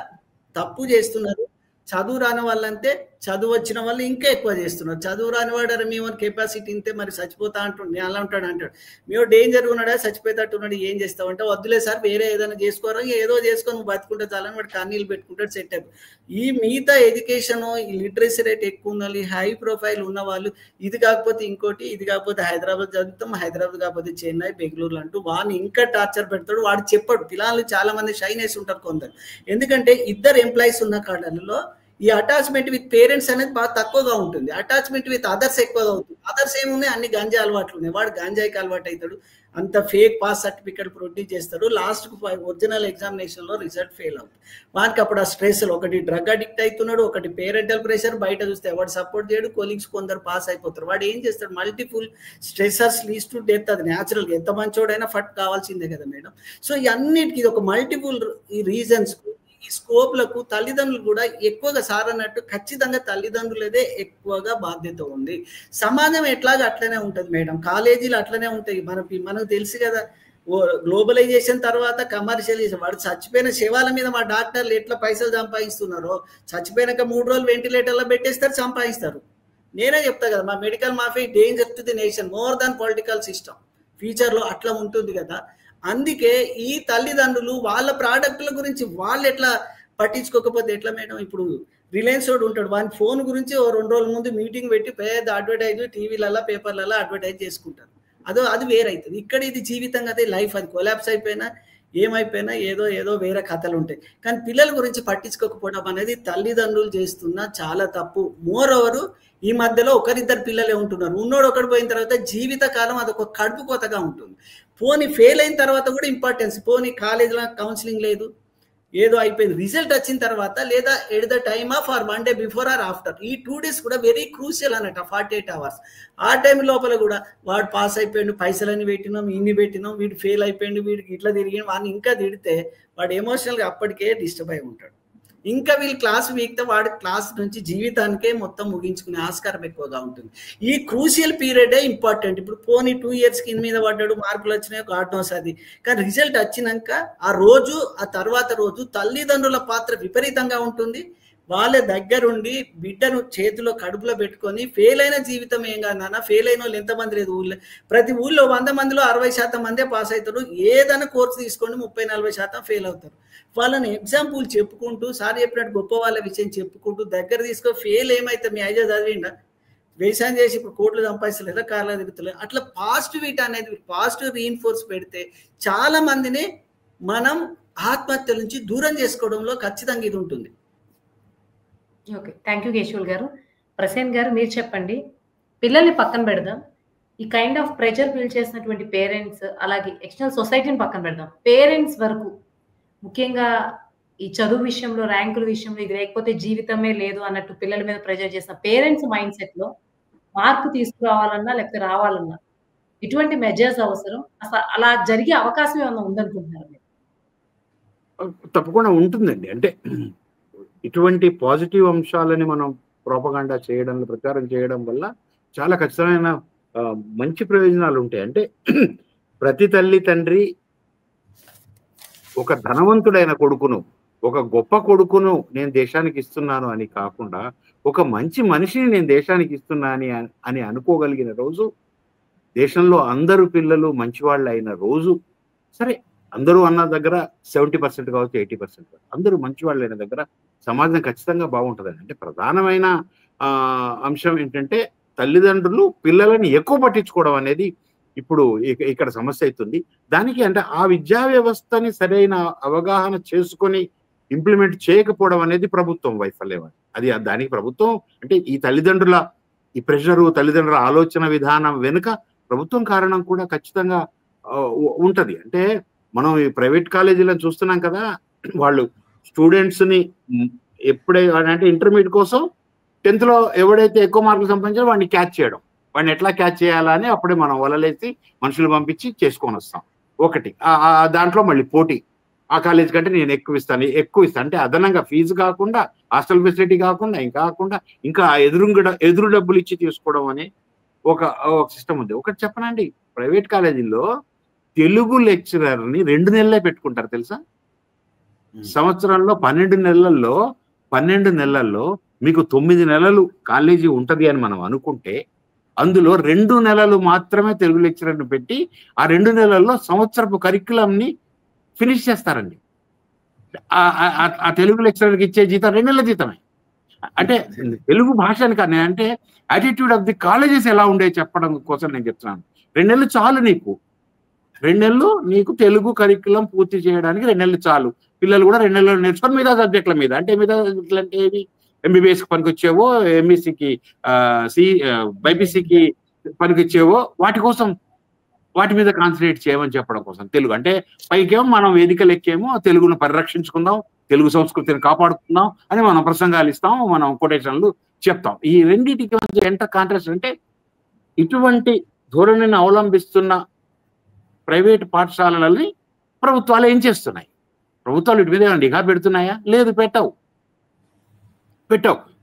తప్పు చేస్తున్నారు. చదువు రాని వాళ్ళంటే చదువు వచ్చిన వాళ్ళు ఇంకా ఎక్కువ చేస్తున్నారు. చదువు రాని వాడు మేము కెపాసిటీ ఇంతే మరి చచ్చిపోతా అంటుండే, నేను అలా అంటాడు. మేము డేంజర్ ఉన్నాడా చచ్చిపోయేటట్టున్నాడు, ఏం చేస్తామంటే వద్దులే సార్ వేరే ఏదైనా చేసుకోరా, ఏదో చేసుకొని నువ్వు బతుకుంటే చాలని వాడు కన్నీళ్ళు పెట్టుకుంటాడు, సెట్ అయిపోయి. ఈ మిగతా ఎడ్యుకేషన్ ఈ లిటరసీ రేట్ ఎక్కువ ఉండాలి, హై ప్రొఫైల్ ఉన్న వాళ్ళు ఇది కాకపోతే ఇంకోటి, ఇది కాకపోతే హైదరాబాద్ చదువుతాం, హైదరాబాద్ కాకపోతే చెన్నై బెంగళూరు అంటూ వాడిని ఇంకా టార్చర్ పెడతాడు. వాడు చెప్పాడు. పిల్లలు చాలా మంది షైనెస్ ఉంటారు కొందరు, ఎందుకంటే ఇద్దరు ఎంప్లాయీస్ ఉన్న కాడల్లో ఈ అటాచ్మెంట్ విత్ పేరెంట్స్ అనేది బాగా తక్కువగా ఉంటుంది. అటాచ్మెంట్ విత్ అదర్స్ ఎక్కువగా అవుతుంది. అదర్స్ ఏమున్నాయి? అన్ని గంజా అలవాట్లు ఉన్నాయి. వాడు గంజాయికి అలవాటు అవుతాడు, అంత ఫేక్ పాస్ సర్టిఫికేట్ ప్రొడ్యూస్ చేస్తాడు. లాస్ట్కు ఒరిజినల్ ఎగ్జామినేషన్లో రిజల్ట్ ఫెయిల్ అవుతుంది. వానికి అప్పుడు ఆ స్ట్రెస్, ఒకటి డ్రగ్ అడిక్ట్ అవుతున్నాడు, ఒకటి పేరెంటల్ ప్రెషర్, బయట చూస్తే ఎవరు సపోర్ట్ చేయడు, కొలీగ్స్ కొందరు పాస్ అయిపోతారు. వాడు ఏం చేస్తాడు? Multiple stressors leads to death. అది న్యాచురల్గా ఎంత మంచోడైనా ఫట్ కావాల్సిందే కదా మేడం. సో ఇవన్నిటికీ ఇది ఒక మల్టిపుల్ రీజన్స్. ఈ స్కోప్లకు తల్లిదండ్రులు కూడా ఎక్కువగా సార్ అన్నట్టు ఖచ్చితంగా తల్లిదండ్రులదే ఎక్కువగా బాధ్యత ఉంది. సమాజం ఎట్లాగా అట్లనే ఉంటుంది మేడం, కాలేజీలు అట్లనే ఉంటాయి. మనకు తెలుసు కదా, గ్లోబలైజేషన్ తర్వాత కమర్షియలైజేషన్. వాడు చచ్చిపోయిన శవాల మీద మా డాక్టర్లు ఎట్లా పైసలు సంపాదిస్తున్నారో, చచ్చిపోయినాక 3 రోజులు వెంటిలేటర్లో పెట్టేస్తారు, సంపాదిస్తారు. నేనే చెప్తా కదా, మా medical mafia danger to the nation more than political system. ఫ్యూచర్లో అట్లా ఉంటుంది కదా. అందుకే ఈ తల్లిదండ్రులు వాళ్ళ ప్రోడక్ట్ల గురించి వాళ్ళు ఎట్లా పట్టించుకోకపోతే ఎట్లా మేడం? ఇప్పుడు రిలయన్స్ వాడు ఉంటాడు, వాని ఫోన్ గురించి 2 రోజుల ముందు మీటింగ్ పెట్టి పెద్ద అడ్వర్టైజ్ టీవీలలో పేపర్లలో అడ్వర్టైజ్ చేసుకుంటారు. అది వేరైతుంది. ఇక్కడ ఇది జీవితంగా అదే లైఫ్. అది కొలాప్స్ అయిపోయినా ఏమైపోయినా ఏదో వేరే కథలు ఉంటాయి. కానీ పిల్లల గురించి పట్టించుకోకపోవడం అనేది తల్లిదండ్రులు చేస్తున్న చాలా తప్పు. మోర్ ఓవర్ ఈ మధ్యలో ఒకరిద్దరు పిల్లలే ఉంటున్నారు. ఉన్నోడు ఒకటి పోయిన తర్వాత జీవితకాలం అదొక కడుపు కోతగా ఉంటుంది. పోనీ ఫెయిల్ అయిన తర్వాత కూడా ఇంపార్టెన్స్, పోనీ కాలేజీలో కౌన్సిలింగ్ లేదు, ఏదో అయిపోయింది, రిజల్ట్ వచ్చిన తర్వాత లేదా at the time of or 1 day before or after, ఈ 2 days కూడా వెరీ క్రూషియల్ అన్నట్టు. 48 hours ఆ టైం లోపల కూడా వాడు పాస్ అయిపోయాడు, పైసలని పెట్టినాం, ఇన్ని పెట్టినాం, వీడు ఫెయిల్ అయిపోయాడు, వీడికి ఇట్లా తిరిగి వాడిని ఇంకా తిడితే వాడు ఎమోషనల్గా అప్పటికే డిస్టర్బ్ అయి ఉంటాడు. ఇంకా వీళ్ళు క్లాస్ వీక్తే వాడి క్లాస్ నుంచి జీవితానికే మొత్తం ముగించుకునే ఆస్కారం ఎక్కువగా ఉంటుంది. ఈ క్రూషియల్ పీరియడే ఇంపార్టెంట్. ఇప్పుడు పోనీ 2 years కింద మీద పడ్డాడు, మార్కులు వచ్చినాయో గాడ్ నోస్ అది, కానీ రిజల్ట్ వచ్చినాక ఆ రోజు ఆ తర్వాత రోజు తల్లిదండ్రుల పాత్ర విపరీతంగా ఉంటుంది. వాళ్ళ దగ్గరుండి బిడ్డను చేతిలో కడుపులో పెట్టుకొని ఫెయిల్ అయిన జీవితం ఏం కాదు నాన్న, ఫెయిల్ అయిన వాళ్ళు ఎంతమంది లేదు ఊళ్ళో. ప్రతి ఊళ్ళో 100 మందిలో 60% మందే పాస్ అవుతారు. ఏదైనా కోర్సు తీసుకోండి 30-40% ఫెయిల్ అవుతారు. వాళ్ళని ఎగ్జాంపుల్ చెప్పుకుంటూ, సార్ చెప్పినట్టు గొప్ప వాళ్ళ విషయం చెప్పుకుంటూ దగ్గర తీసుకో. ఫెయిల్ ఏమైతే మీ ఐజా చదివిండా, వ్యవసాయం చేసి ఇప్పుడు కోట్లు సంపాదిస్తలేదా, కార్లో తిరుగుతలేదు. అట్లా పాజిటివిటీ అనేది, పాజిటివ్ రీఇన్ఫోర్స్ పెడితే చాలా మందిని మనం ఆత్మహత్యల నుంచి దూరం చేసుకోవడంలో ఖచ్చితంగా ఇది ఉంటుంది. ఓకే, థ్యాంక్ యూ కేశవుల్ గారు. ప్రసేన్ గారు మీరు చెప్పండి. పిల్లల్ని పక్కన పెడదాం, ఈ కైండ్ ఆఫ్ ప్రెషర్ ఫీల్ చేసినటువంటి పేరెంట్స్, అలాగే ఎక్స్టర్నల్ సొసైటీని పక్కన పెడదాం. పేరెంట్స్ వరకు ముఖ్యంగా ఈ చదువు విషయంలో, ర్యాంకుల విషయంలో ఇది లేకపోతే జీవితమే లేదు అన్నట్టు పిల్లల మీద ప్రెషర్ చేసిన పేరెంట్స్ మైండ్ సెట్ లో మార్పు తీసుకురావాలన్నా లేకపోతే రావాలన్నా ఎటువంటి మెజర్స్ అవసరం, అసలు అలా జరిగే అవకాశం ఏమన్నా ఉందనుకుంటున్నారు మీరు? తప్పకుండా ఉంటుందండి. అంటే ఇటువంటి పాజిటివ్ అంశాలని మనం ప్రోపగాండా చేయడం, ప్రచారం చేయడం వల్ల చాలా ఖచ్చితమైన మంచి ప్రయోజనాలు ఉంటాయి. అంటే ప్రతి తల్లి తండ్రి ఒక ధనవంతుడైన కొడుకును, ఒక గొప్ప కొడుకును నేను దేశానికి ఇస్తున్నాను అని కాకుండా, ఒక మంచి మనిషిని నేను దేశానికి ఇస్తున్నాను అని అనుకోగలిగిన రోజు, దేశంలో అందరూ పిల్లలు మంచివాళ్ళు అయిన రోజు, సరే అందరూ అన్న దగ్గర 70% కావచ్చు, 80% అందరూ మంచివాళ్ళు అయిన దగ్గర సమాజం ఖచ్చితంగా బాగుంటుందండి. అంటే ప్రధానమైన అంశం ఏంటంటే తల్లిదండ్రులు పిల్లలని ఎక్కువ పట్టించుకోవడం అనేది ఇప్పుడు ఇక్కడ సమస్య అవుతుంది. దానికి అంటే ఆ విద్యా వ్యవస్థని సరైన అవగాహన చేసుకొని ఇంప్లిమెంట్ చేయకపోవడం అనేది ప్రభుత్వం వైఫల్యం. అది దానికి ప్రభుత్వం అంటే ఈ తల్లిదండ్రుల ఈ ప్రెషరు, తల్లిదండ్రుల ఆలోచన విధానం వెనుక ప్రభుత్వం కారణం కూడా ఖచ్చితంగా ఉంటది. అంటే మనం ఈ ప్రైవేట్ కాలేజీలను చూస్తున్నాం కదా, వాళ్ళు స్టూడెంట్స్ ని అంటే ఇంటర్మీడియట్ కోసం 10th లో ఎవడైతే ఎక్కువ మార్కులు సంపాదించారో వాడిని క్యాచ్ చేయడం, వాడిని ఎట్లా క్యాచ్ చేయాలా అని అప్పుడే మనం వలలేసి మనుషులు పంపించి చేసుకొని వస్తాం. ఒకటి దాంట్లో మళ్ళీ పోటీ, ఆ కాలేజ్ కంటే నేను ఎక్కువ ఇస్తాను అంటే అదనంగా ఫీజు కాకుండా, హాస్టల్ ఫెసిలిటీ కాకుండా, ఇంకా ఎదురు డబ్బులు ఇచ్చి తీసుకోవడం అనే ఒక సిస్టమ్ ఉంది. ఒకటి చెప్పనండి, ప్రైవేట్ కాలేజీల్లో తెలుగు లెక్చరర్ని 2 నెలలే పెట్టుకుంటారు తెలుసా. సంవత్సరంలో 12 నెలల్లో మీకు 9 నెలలు కాలేజీ ఉంటది అని మనం అనుకుంటే, అందులో 2 నెలలు మాత్రమే తెలుగు లెక్చరర్ని పెట్టి ఆ 2 నెలల్లో సంవత్సరపు కరిక్యులంని ఫినిష్ చేస్తారండి. ఆ తెలుగు లెక్చరర్కి ఇచ్చే జీతం 2 నెలల జీతమే. అంటే తెలుగు భాషని కానీ, అంటే యాటిట్యూడ్ ఆఫ్ ది కాలేజెస్ ఎలా ఉండే చెప్పడం కోసం నేను చెప్తున్నాను. 2 నెలలు చాలు నీకు, 2 నెలలు నీకు తెలుగు కరిక్యులం పూర్తి చేయడానికి 2 నెలలు చాలు. పిల్లలు కూడా 2 నెలలు నేర్చుకొని మిగతా సబ్జెక్టుల మీద, అంటే మిగతా సబ్జెక్టులు అంటే ఏవి, ఎంబీబీఎస్కి పనికొచ్చేవో, ఎంఈసీకి బైపీసీకి పనికొచ్చేవో వాటి మీద కాన్సన్ట్రేట్ చేయమని చెప్పడం కోసం. తెలుగు అంటే పైకేమో మనం వేదికలు ఎక్కేమో తెలుగును పరిరక్షించుకుందాం, తెలుగు సంస్కృతిని కాపాడుకుందాం అని మనం ప్రసంగాలు ఇస్తాం, మనం కొటేషన్లు చెప్తాం. ఈ రెండింటికి మధ్య ఎంత కాంట్రాస్ట్ అంటే, ఇటువంటి ధోరణిని అవలంబిస్తున్న ప్రైవేట్ పాఠశాలలని ప్రభుత్వాలు ఏం చేస్తున్నాయి? ప్రభుత్వాలు ఇటు మీద నిఘా పెడుతున్నాయా? లేదు, పెట్టవు.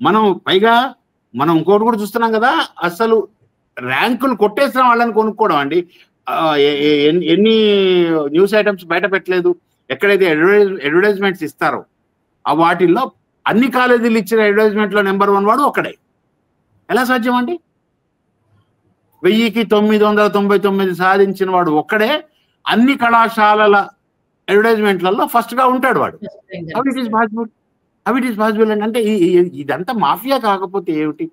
మనం పైగా ఇంకోటి కూడా చూస్తున్నాం కదా, అసలు ర్యాంకులు కొట్టేసిన వాళ్ళని కొనుక్కోవడం అండి. ఎన్ని న్యూస్ ఐటమ్స్ బయట పెట్టలేదు, ఎక్కడైతే అడ్వర్టైజ్మెంట్స్ ఇస్తారో ఆ వాటిల్లో అన్ని కాలేజీలు ఇచ్చిన అడ్వర్టైజ్మెంట్లో నెంబర్ 1 వాడు ఒక్కడే. ఎలా సాధ్యం అండి? 1000కి 999 సాధించిన వాడు ఒక్కడే అన్ని కళాశాలల అడ్వర్టైజ్మెంట్లలో ఫస్ట్ గా ఉంటాడు వాడు. హౌ ఇట్ ఈస్ పాసిబుల్ అంటే ఇదంతా మాఫియా కాకపోతే ఏమిటి?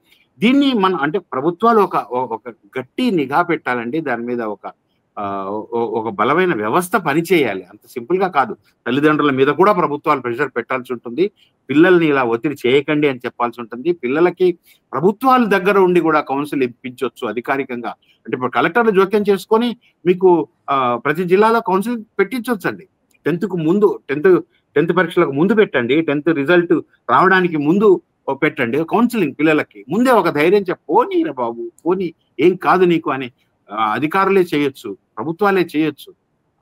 దీన్ని మనం అంటే ప్రభుత్వాలు ఒక గట్టి నిఘా పెట్టాలండి. దాని మీద ఒక బలమైన వ్యవస్థ పనిచేయాలి. అంత సింపుల్ గా కాదు. తల్లిదండ్రుల మీద కూడా ప్రభుత్వాలు ప్రెషర్ పెట్టాల్సి ఉంటుంది. పిల్లల్ని ఇలా ఒత్తిడి చేయకండి అని చెప్పాల్సి ఉంటుంది. పిల్లలకి ప్రభుత్వాల దగ్గర ఉండి కూడా కౌన్సిల్ ఇప్పించవచ్చు అధికారికంగా. అంటే ఇప్పుడు కలెక్టర్లు జోక్యం చేసుకొని మీకు ప్రతి జిల్లాలో కౌన్సిల్ పెట్టించవచ్చు అండి. 10th పరీక్షలకు ముందు పెట్టండి, 10th రిజల్ట్ రావడానికి ముందు పెట్టండి కౌన్సిలింగ్. పిల్లలకి ముందే ఒక ధైర్యం పోనీ రా బాబు, పోనీ ఏం కాదు నీకు అని అధికారులే చేయొచ్చు, ప్రభుత్వాలే చేయొచ్చు.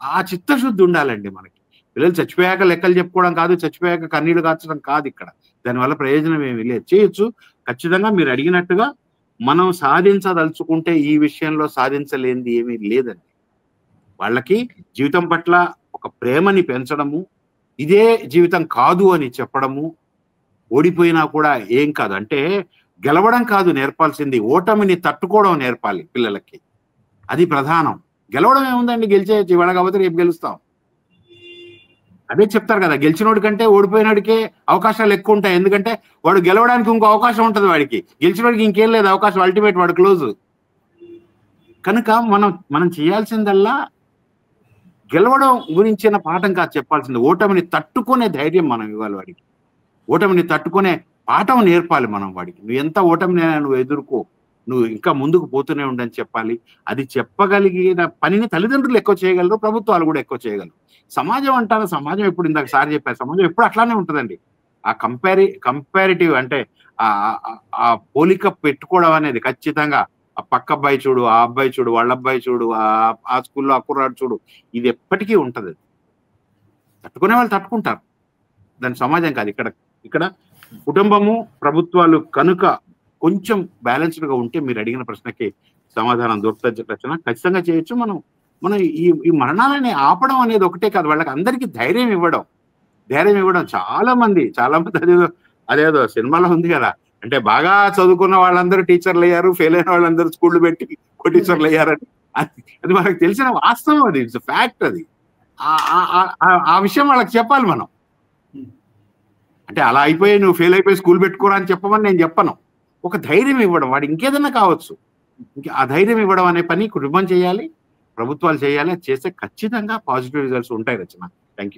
ఆ చిత్తశుద్ధి ఉండాలండి మనకి. పిల్లలు చచ్చిపోయాక లెక్కలు చెప్పుకోవడం కాదు, చచ్చిపోయాక కన్నీళ్లు కార్చడం కాదు ఇక్కడ. దానివల్ల ప్రయోజనం ఏమీ లేదు. చేయొచ్చు ఖచ్చితంగా. మీరు అడిగినట్టుగా మనం సాధించదలుచుకుంటే ఈ విషయంలో సాధించలేనిది ఏమీ లేదండి. వాళ్ళకి జీవితం పట్ల ఒక ప్రేమని పెంచడము, ఇదే జీవితం కాదు అని చెప్పడము, ఓడిపోయినా కూడా ఏం కాదు. అంటే గెలవడం కాదు నేర్పాల్సింది, ఓటమిని తట్టుకోవడం నేర్పాలి పిల్లలకి. అది ప్రధానం. గెలవడం ఏముందండి, గెలిచేయచ్చు, ఇవాళ కాబట్టి రేపు గెలుస్తాం. అదే చెప్తారు కదా, గెలిచినోడి కంటే ఓడిపోయినోడికే అవకాశాలు ఎక్కువ ఉంటాయి. ఎందుకంటే వాడు గెలవడానికి ఇంకో అవకాశం ఉంటుంది వాడికి, గెలిచినోడికి ఇంకేం లేదు అవకాశం, అల్టిమేట్ వాడు క్లోజ్. కనుక మనం చేయాల్సిందల్లా గెలవడం గురించిన పాఠం కాదు చెప్పాల్సింది, ఓటమిని తట్టుకునే ధైర్యం మనం ఇవ్వాలి వాడికి, ఓటమిని తట్టుకునే పాఠం నేర్పాలి మనం వాడికి. నువ్వు ఎంత ఓటమిని నువ్వు ఎదుర్కో, నువ్వు ఇంకా ముందుకు పోతూనే ఉండని చెప్పాలి. అది చెప్పగలిగిన పనిని తల్లిదండ్రులు ఎక్కువ చేయగలరు, ప్రభుత్వాలు కూడా ఎక్కువ చేయగలరు. సమాజం అంటారా, సమాజం ఎప్పుడు, ఇందాక సార్ చెప్పారు, సమాజం ఎప్పుడు అట్లానే ఉంటుందండి. ఆ కంపారిటివ్ అంటే ఆ పోలిక పెట్టుకోవడం అనేది ఖచ్చితంగా, ఆ పక్క అబ్బాయి చూడు, ఆ అబ్బాయి చూడు, వాళ్ళ అబ్బాయి చూడు, ఆ స్కూల్లో ఆ కుర్రాడు చూడు, ఇది ఎప్పటికీ ఉంటది. తట్టుకునే వాళ్ళు తట్టుకుంటారు, దాని సమాజం కాదు. ఇక్కడ కుటుంబము ప్రభుత్వాలు కనుక కొంచెం బ్యాలెన్స్డ్ గా ఉంటే మీరు అడిగిన ప్రశ్నకి సమాధానం దొరుకుతుంది. రచన ఖచ్చితంగా చేయొచ్చు. మనం ఈ మరణాలని ఆపడం అనేది ఒకటే కాదు, వాళ్ళకి అందరికీ ధైర్యం ఇవ్వడం. చాలా మంది అదేదో సినిమాలో ఉంది కదా, అంటే బాగా చదువుకున్న వాళ్ళందరూ టీచర్లు అయ్యారు, ఫెయిల్ అయిన వాళ్ళందరూ స్కూళ్ళు పెట్టి కోటీశ్వర్లు అయ్యారని. అది మనకు తెలిసిన వాస్తవం, అది ఇట్స్ ఫ్యాక్ట్. అది ఆ విషయం వాళ్ళకి చెప్పాలి మనం. అంటే అలా అయిపోయి నువ్వు ఫెయిల్ అయిపోయి స్కూల్ పెట్టుకోరా అని చెప్పమని నేను చెప్పను. ఒక ధైర్యం ఇవ్వడం, వాడు ఇంకేదన్నా కావచ్చు, ఆ ధైర్యం ఇవ్వడం అనే పని కుటుంబం చేయాలి, ప్రభుత్వాలు చేయాలి. అది చేస్తే ఖచ్చితంగా పాజిటివ్ రిజల్ట్స్ ఉంటాయి. రచన, థ్యాంక్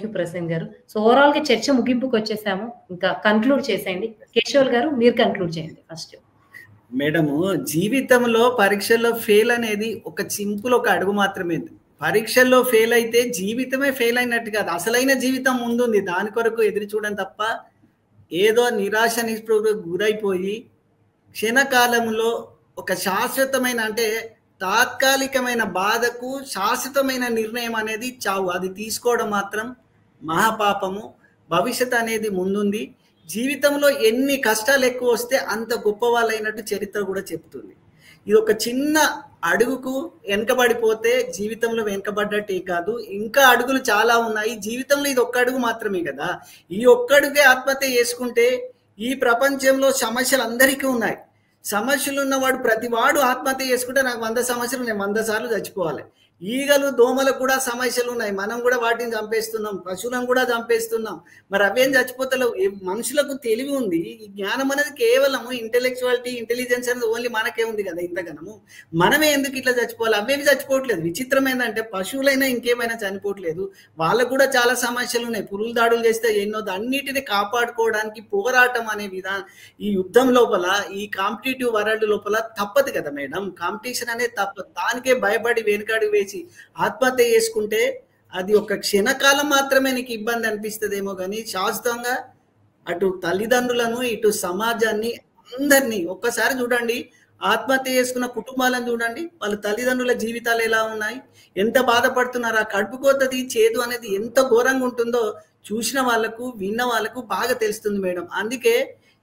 యూ ప్రసన్న గారు. సో ఓవరాల్ గా చర్చ ముగింపుకి వచ్చేసాము, ఇంకా కన్క్లూడ్ చేసేయండి. కేశవ్ గారు మీరు కన్క్లూడ్ చేయండి ఫస్ట్. మేడము, జీవితంలో పరీక్షల్లో ఫెయిల్ అనేది ఒక సింపుల్ ఒక అడుగు మాత్రమే. పరీక్షల్లో ఫెయిల్ అయితే జీవితమే ఫెయిల్ అయినట్టు కాదు, అసలైన జీవితం ముందుంది, దాని కొరకు ఎదురు చూడడం తప్ప ఏదో నిరాశ నిస్పృహకు గురైపోయి క్షణకాలంలో ఒక శాశ్వతమైన, అంటే తాత్కాలికమైన బాధకు శాశ్వతమైన నిర్ణయం అనేది చావు, అది తీసుకోవడం మాత్రం మహాపాపము. భవిష్యత్ అనేది ముందుంది. జీవితంలో ఎన్ని కష్టాలు ఎక్కువ వస్తే అంత గొప్ప వాళ్ళైనట్టు చరిత్ర కూడా చెప్తుంది. ఇది ఒక చిన్న అడుగుకు వెనకబడిపోతే జీవితంలో వెనకబడ్డట్టే కాదు, ఇంకా అడుగులు చాలా ఉన్నాయి. జీవితంలో ఇది ఒక్క అడుగు మాత్రమే కదా. ఈ ఒక్క అడుగే ఆత్మహత్య చేసుకుంటే, ఈ ప్రపంచంలో సమస్యలు అందరికీ ఉన్నాయి. సమస్యలు ఉన్నవాడు ప్రతివాడు ఆత్మహత్య చేసుకుంటే నాకు 100 సమస్యలు, నేను 100 సార్లు చచ్చిపోవాలి. ఈగలు దోమలకు కూడా సమస్యలు ఉన్నాయి, మనం కూడా వాటిని చంపేస్తున్నాం, పశువులను కూడా చంపేస్తున్నాం. మరి అవేం చచ్చిపోతలేవు. మనుషులకు తెలివి ఉంది. ఈ జ్ఞానం అనేది కేవలము ఇంటెలెక్చువాలిటీ, ఇంటెలిజెన్స్ అనేది ఓన్లీ మనకే ఉంది కదా ఇంతగానము. మనమే ఎందుకు ఇట్లా చచ్చిపోవాలి? అవేవి చచ్చిపోవట్లేదు. విచిత్రం ఏంటంటే పశువులైనా ఇంకేమైనా చనిపోవట్లేదు, వాళ్ళకు కూడా చాలా సమస్యలు ఉన్నాయి. పురుగులు దాడులు చేస్తే ఎన్నో, అన్నిటిని కాపాడుకోవడానికి పోరాటం అనే విధానం ఈ యుద్ధం లోపల, ఈ కాంపిటేటివ్ వరల్డ్ లోపల తప్పదు కదా మేడం. కాంపిటీషన్ అనేది తప్పదు. దానికే భయపడి వెనుకాడు వేసి ఆత్మహత్య చేసుకుంటే అది ఒక క్షణకాలం మాత్రమే నీకు ఇబ్బంది అనిపిస్తుందేమో కానీ శాశ్వతంగా అటు తల్లిదండ్రులను, ఇటు సమాజాన్ని, అందరినీ ఒక్కసారి చూడండి. ఆత్మహత్య చేసుకున్న కుటుంబాలను చూడండి, వాళ్ళ తల్లిదండ్రుల జీవితాలు ఎలా ఉన్నాయి, ఎంత బాధపడుతున్నారు. ఆ కడుపుకోతది చేదు అనేది ఎంత ఘోరంగా ఉంటుందో చూసిన వాళ్ళకు, విన్న వాళ్ళకు బాగా తెలుస్తుంది మేడం. అందుకే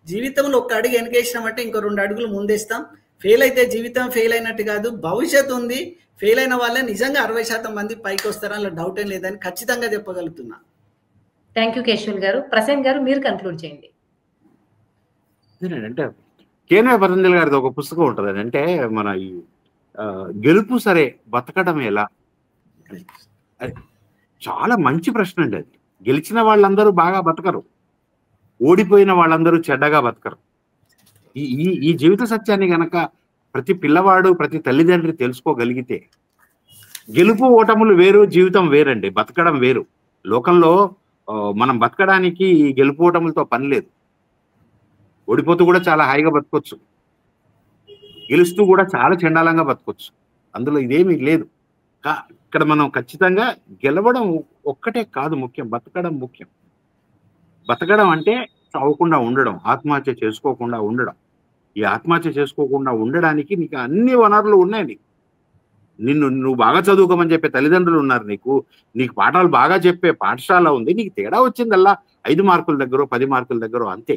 జీవితంలో ఒక్క అడుగు వెనకేసినామంటే ఇంకో 2 అడుగులు ముందేస్తాం. ఫెయిల్ అయితే జీవితం ఫెయిల్ అయినట్టు కాదు, భవిష్యత్తు ఉంది. ఫెయిల్ అయిన వాళ్ళే నిజంగా 60% మంది పైకి వస్తారా, అలా డౌట్ ఏం లేదని ఖచ్చితంగా చెప్పగలుగుతున్నా. థ్యాంక్ యూ కేశవ్ గారు. ప్రసన్న గారు మీరు కన్క్లూడ్ చేయండి. అంటే కేనవ పతంజలి గారిది ఒక పుస్తకం ఉంటుంది, అంటే మన ఈ గెలుపు సరే బతకడం ఎలా, చాలా మంచి ప్రశ్న అండి అది. గెలిచిన వాళ్ళందరూ బాగా బతకరు, ఓడిపోయిన వాళ్ళందరూ చెడ్డగా బతకరు. ఈ జీవిత సత్యాన్ని గనక ప్రతి పిల్లవాడు, ప్రతి తల్లిదండ్రి తెలుసుకోగలిగితే, గెలుపు ఓటములు వేరు, జీవితం వేరండి, బతకడం వేరు. లోకంలో మనం బతకడానికి ఈ గెలుపు ఓటములతో పని లేదు. ఓడిపోతూ కూడా చాలా హాయిగా బతకొచ్చు, గెలుస్తూ కూడా చాలా చండాలంగా బతకొచ్చు, అందులో ఇదేమీ లేదు. ఇక్కడ మనం ఖచ్చితంగా గెలవడం ఒక్కటే కాదు ముఖ్యం, బతకడం ముఖ్యం. బతకడం అంటే చావకుండా ఉండడం, ఆత్మహత్య చేసుకోకుండా ఉండడం. ఈ ఆత్మహత్య చేసుకోకుండా ఉండడానికి నీకు అన్ని వనరులు ఉన్నాయి. నువ్వు బాగా చదువుకోమని చెప్పే తల్లిదండ్రులు ఉన్నారు, నీకు పాఠాలు బాగా చెప్పే పాఠశాల ఉంది. నీకు తేడా వచ్చిందల్లా 5 మార్కుల దగ్గర, 10 మార్కుల దగ్గర, అంతే.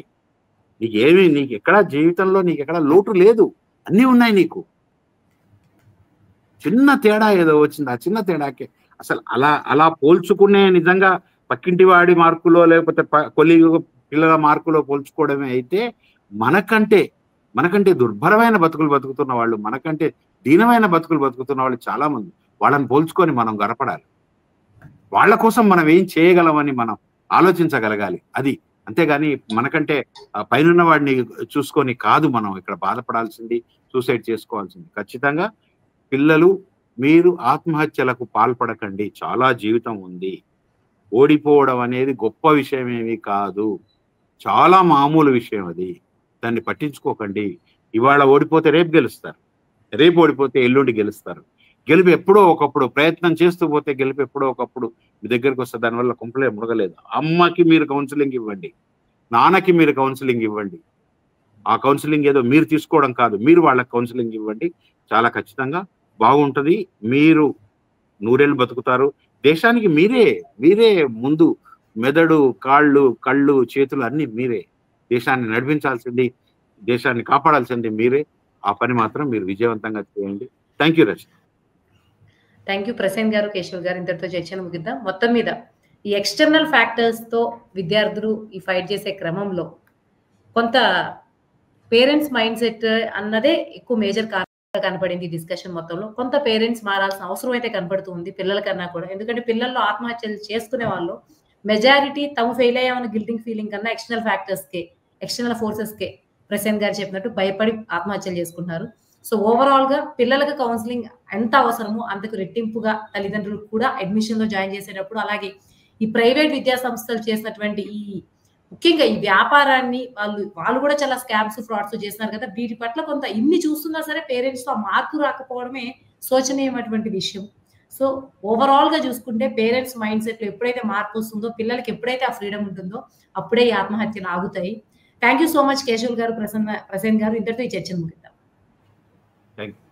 నీకు ఎక్కడా జీవితంలో నీకు ఎక్కడా లోటు లేదు, అన్నీ ఉన్నాయి నీకు. చిన్న తేడా ఏదో వచ్చింది, ఆ చిన్న తేడాకే అసలు అలా పోల్చుకునే, నిజంగా పక్కింటి వాడి మార్కులో లేకపోతే పిల్లల మార్కులో పోల్చుకోవడమే అయితే మనకంటే దుర్భరమైన బతుకులు బతుకుతున్న వాళ్ళు, మనకంటే దీనమైన బతుకులు బతుకుతున్న వాళ్ళు చాలా మంది. వాళ్ళని పోల్చుకొని మనం గర్వపడాలి. వాళ్ళ కోసం మనం ఏం చేయగలమని మనం ఆలోచించగలగాలి. అది అంతేగాని మనకంటే పైన వాడిని చూసుకొని కాదు మనం ఇక్కడ బాధపడాల్సింది, సూసైడ్ చేసుకోవాల్సింది. ఖచ్చితంగా పిల్లలు మీరు ఆత్మహత్యలకు పాల్పడకండి. చాలా జీవితం ఉంది. ఓడిపోవడం అనేది గొప్ప విషయం ఏమీ కాదు, చాలా మామూలు విషయం. అది దాన్ని పట్టించుకోకండి. ఇవాళ ఓడిపోతే రేపు గెలుస్తారు, రేపు ఓడిపోతే ఎల్లుండి గెలుస్తారు. గెలుపు ఎప్పుడో ఒకప్పుడు, ప్రయత్నం చేస్తూ పోతే గెలుపు ఎప్పుడో ఒకప్పుడు మీ దగ్గరికి వస్తే దానివల్ల కుంపలే మునగలేదు. అమ్మకి మీరు కౌన్సిలింగ్ ఇవ్వండి, నాన్నకి మీరు కౌన్సిలింగ్ ఇవ్వండి. ఆ కౌన్సిలింగ్ ఏదో మీరు తీసుకోవడం కాదు, మీరు వాళ్ళకి కౌన్సిలింగ్ ఇవ్వండి. చాలా ఖచ్చితంగా బాగుంటది. మీరు నూరేళ్ళు బతుకుతారు. దేశానికి మీరే ముందు మెదడు, కాళ్ళు, కళ్ళు, చేతులు అన్ని మీరే. దేశాన్ని నడిపించాల్సింది, దేశాన్ని కాపాడాల్సింది మీరే. ఆ పని మాత్రం మీరు విజయవంతంగా చేయండి. Thank you Rachana. Thank you Prasen గారు, కేశవ్ గారు. ఇంతటితో చర్చను ముగిద్దాం. మొత్తం మీద ఈ ఎక్స్టర్నల్ ఫ్యాక్టర్స్ తో విద్యార్థులు ఈ ఫైట్ చేసే క్రమంలో కొంత పేరెంట్స్ మైండ్ సెట్ అన్నదే ఎక్కువ మేజర్ కారణంగా కనపడింది డిస్కషన్ మొత్తంలో. కొంత పేరెంట్స్ మారాల్సిన అవసరం అయితే కనపడుతుంది పిల్లల కన్నా కూడా. ఎందుకంటే పిల్లల్లో ఆత్మహత్యలు చేసుకునే వాళ్ళు మెజారిటీ తాము ఫెయిల్ అయ్యామని గిల్టింగ్ ఫీలింగ్ కన్నా ఎక్స్టర్నల్ ఫ్యాక్టర్స్ కే, ఎక్స్టర్నల్ ఫోర్సెస్ కే ప్రసేన్ గారు చెప్పినట్టు భయపడి ఆత్మహత్యలు చేసుకుంటున్నారు. సో ఓవరాల్ గా పిల్లలకు కౌన్సిలింగ్ ఎంత అవసరమో అంతకు రెట్టింపుగా తల్లిదండ్రులు కూడా అడ్మిషన్ లో జాయిన్ చేసేటప్పుడు, అలాగే ఈ ప్రైవేట్ విద్యా సంస్థలు చేసినటువంటి ఈ ముఖ్యంగా ఈ వ్యాపారాన్ని వాళ్ళు కూడా చాలా స్కామ్స్, ఫ్రాడ్స్ చేస్తున్నారు కదా. వీటి పట్ల కొంత ఇన్ని చూస్తున్నా సరే పేరెంట్స్ తో మార్పు రాకపోవడమే శోచనీయమైనటువంటి విషయం. సో ఓవరాల్ గా చూసుకుంటే పేరెంట్స్ మైండ్ సెట్ లో ఎప్పుడైతే మార్పు వస్తుందో, పిల్లలకి ఎప్పుడైతే ఆ ఫ్రీడమ్ ఉంటుందో అప్పుడే ఈ ఆత్మహత్యలు ఆగుతాయి. Thank you so much Keshav garu, Prasen garu. ఇంతటితో ఈ చర్చను ముగిద్దాం. Thank you.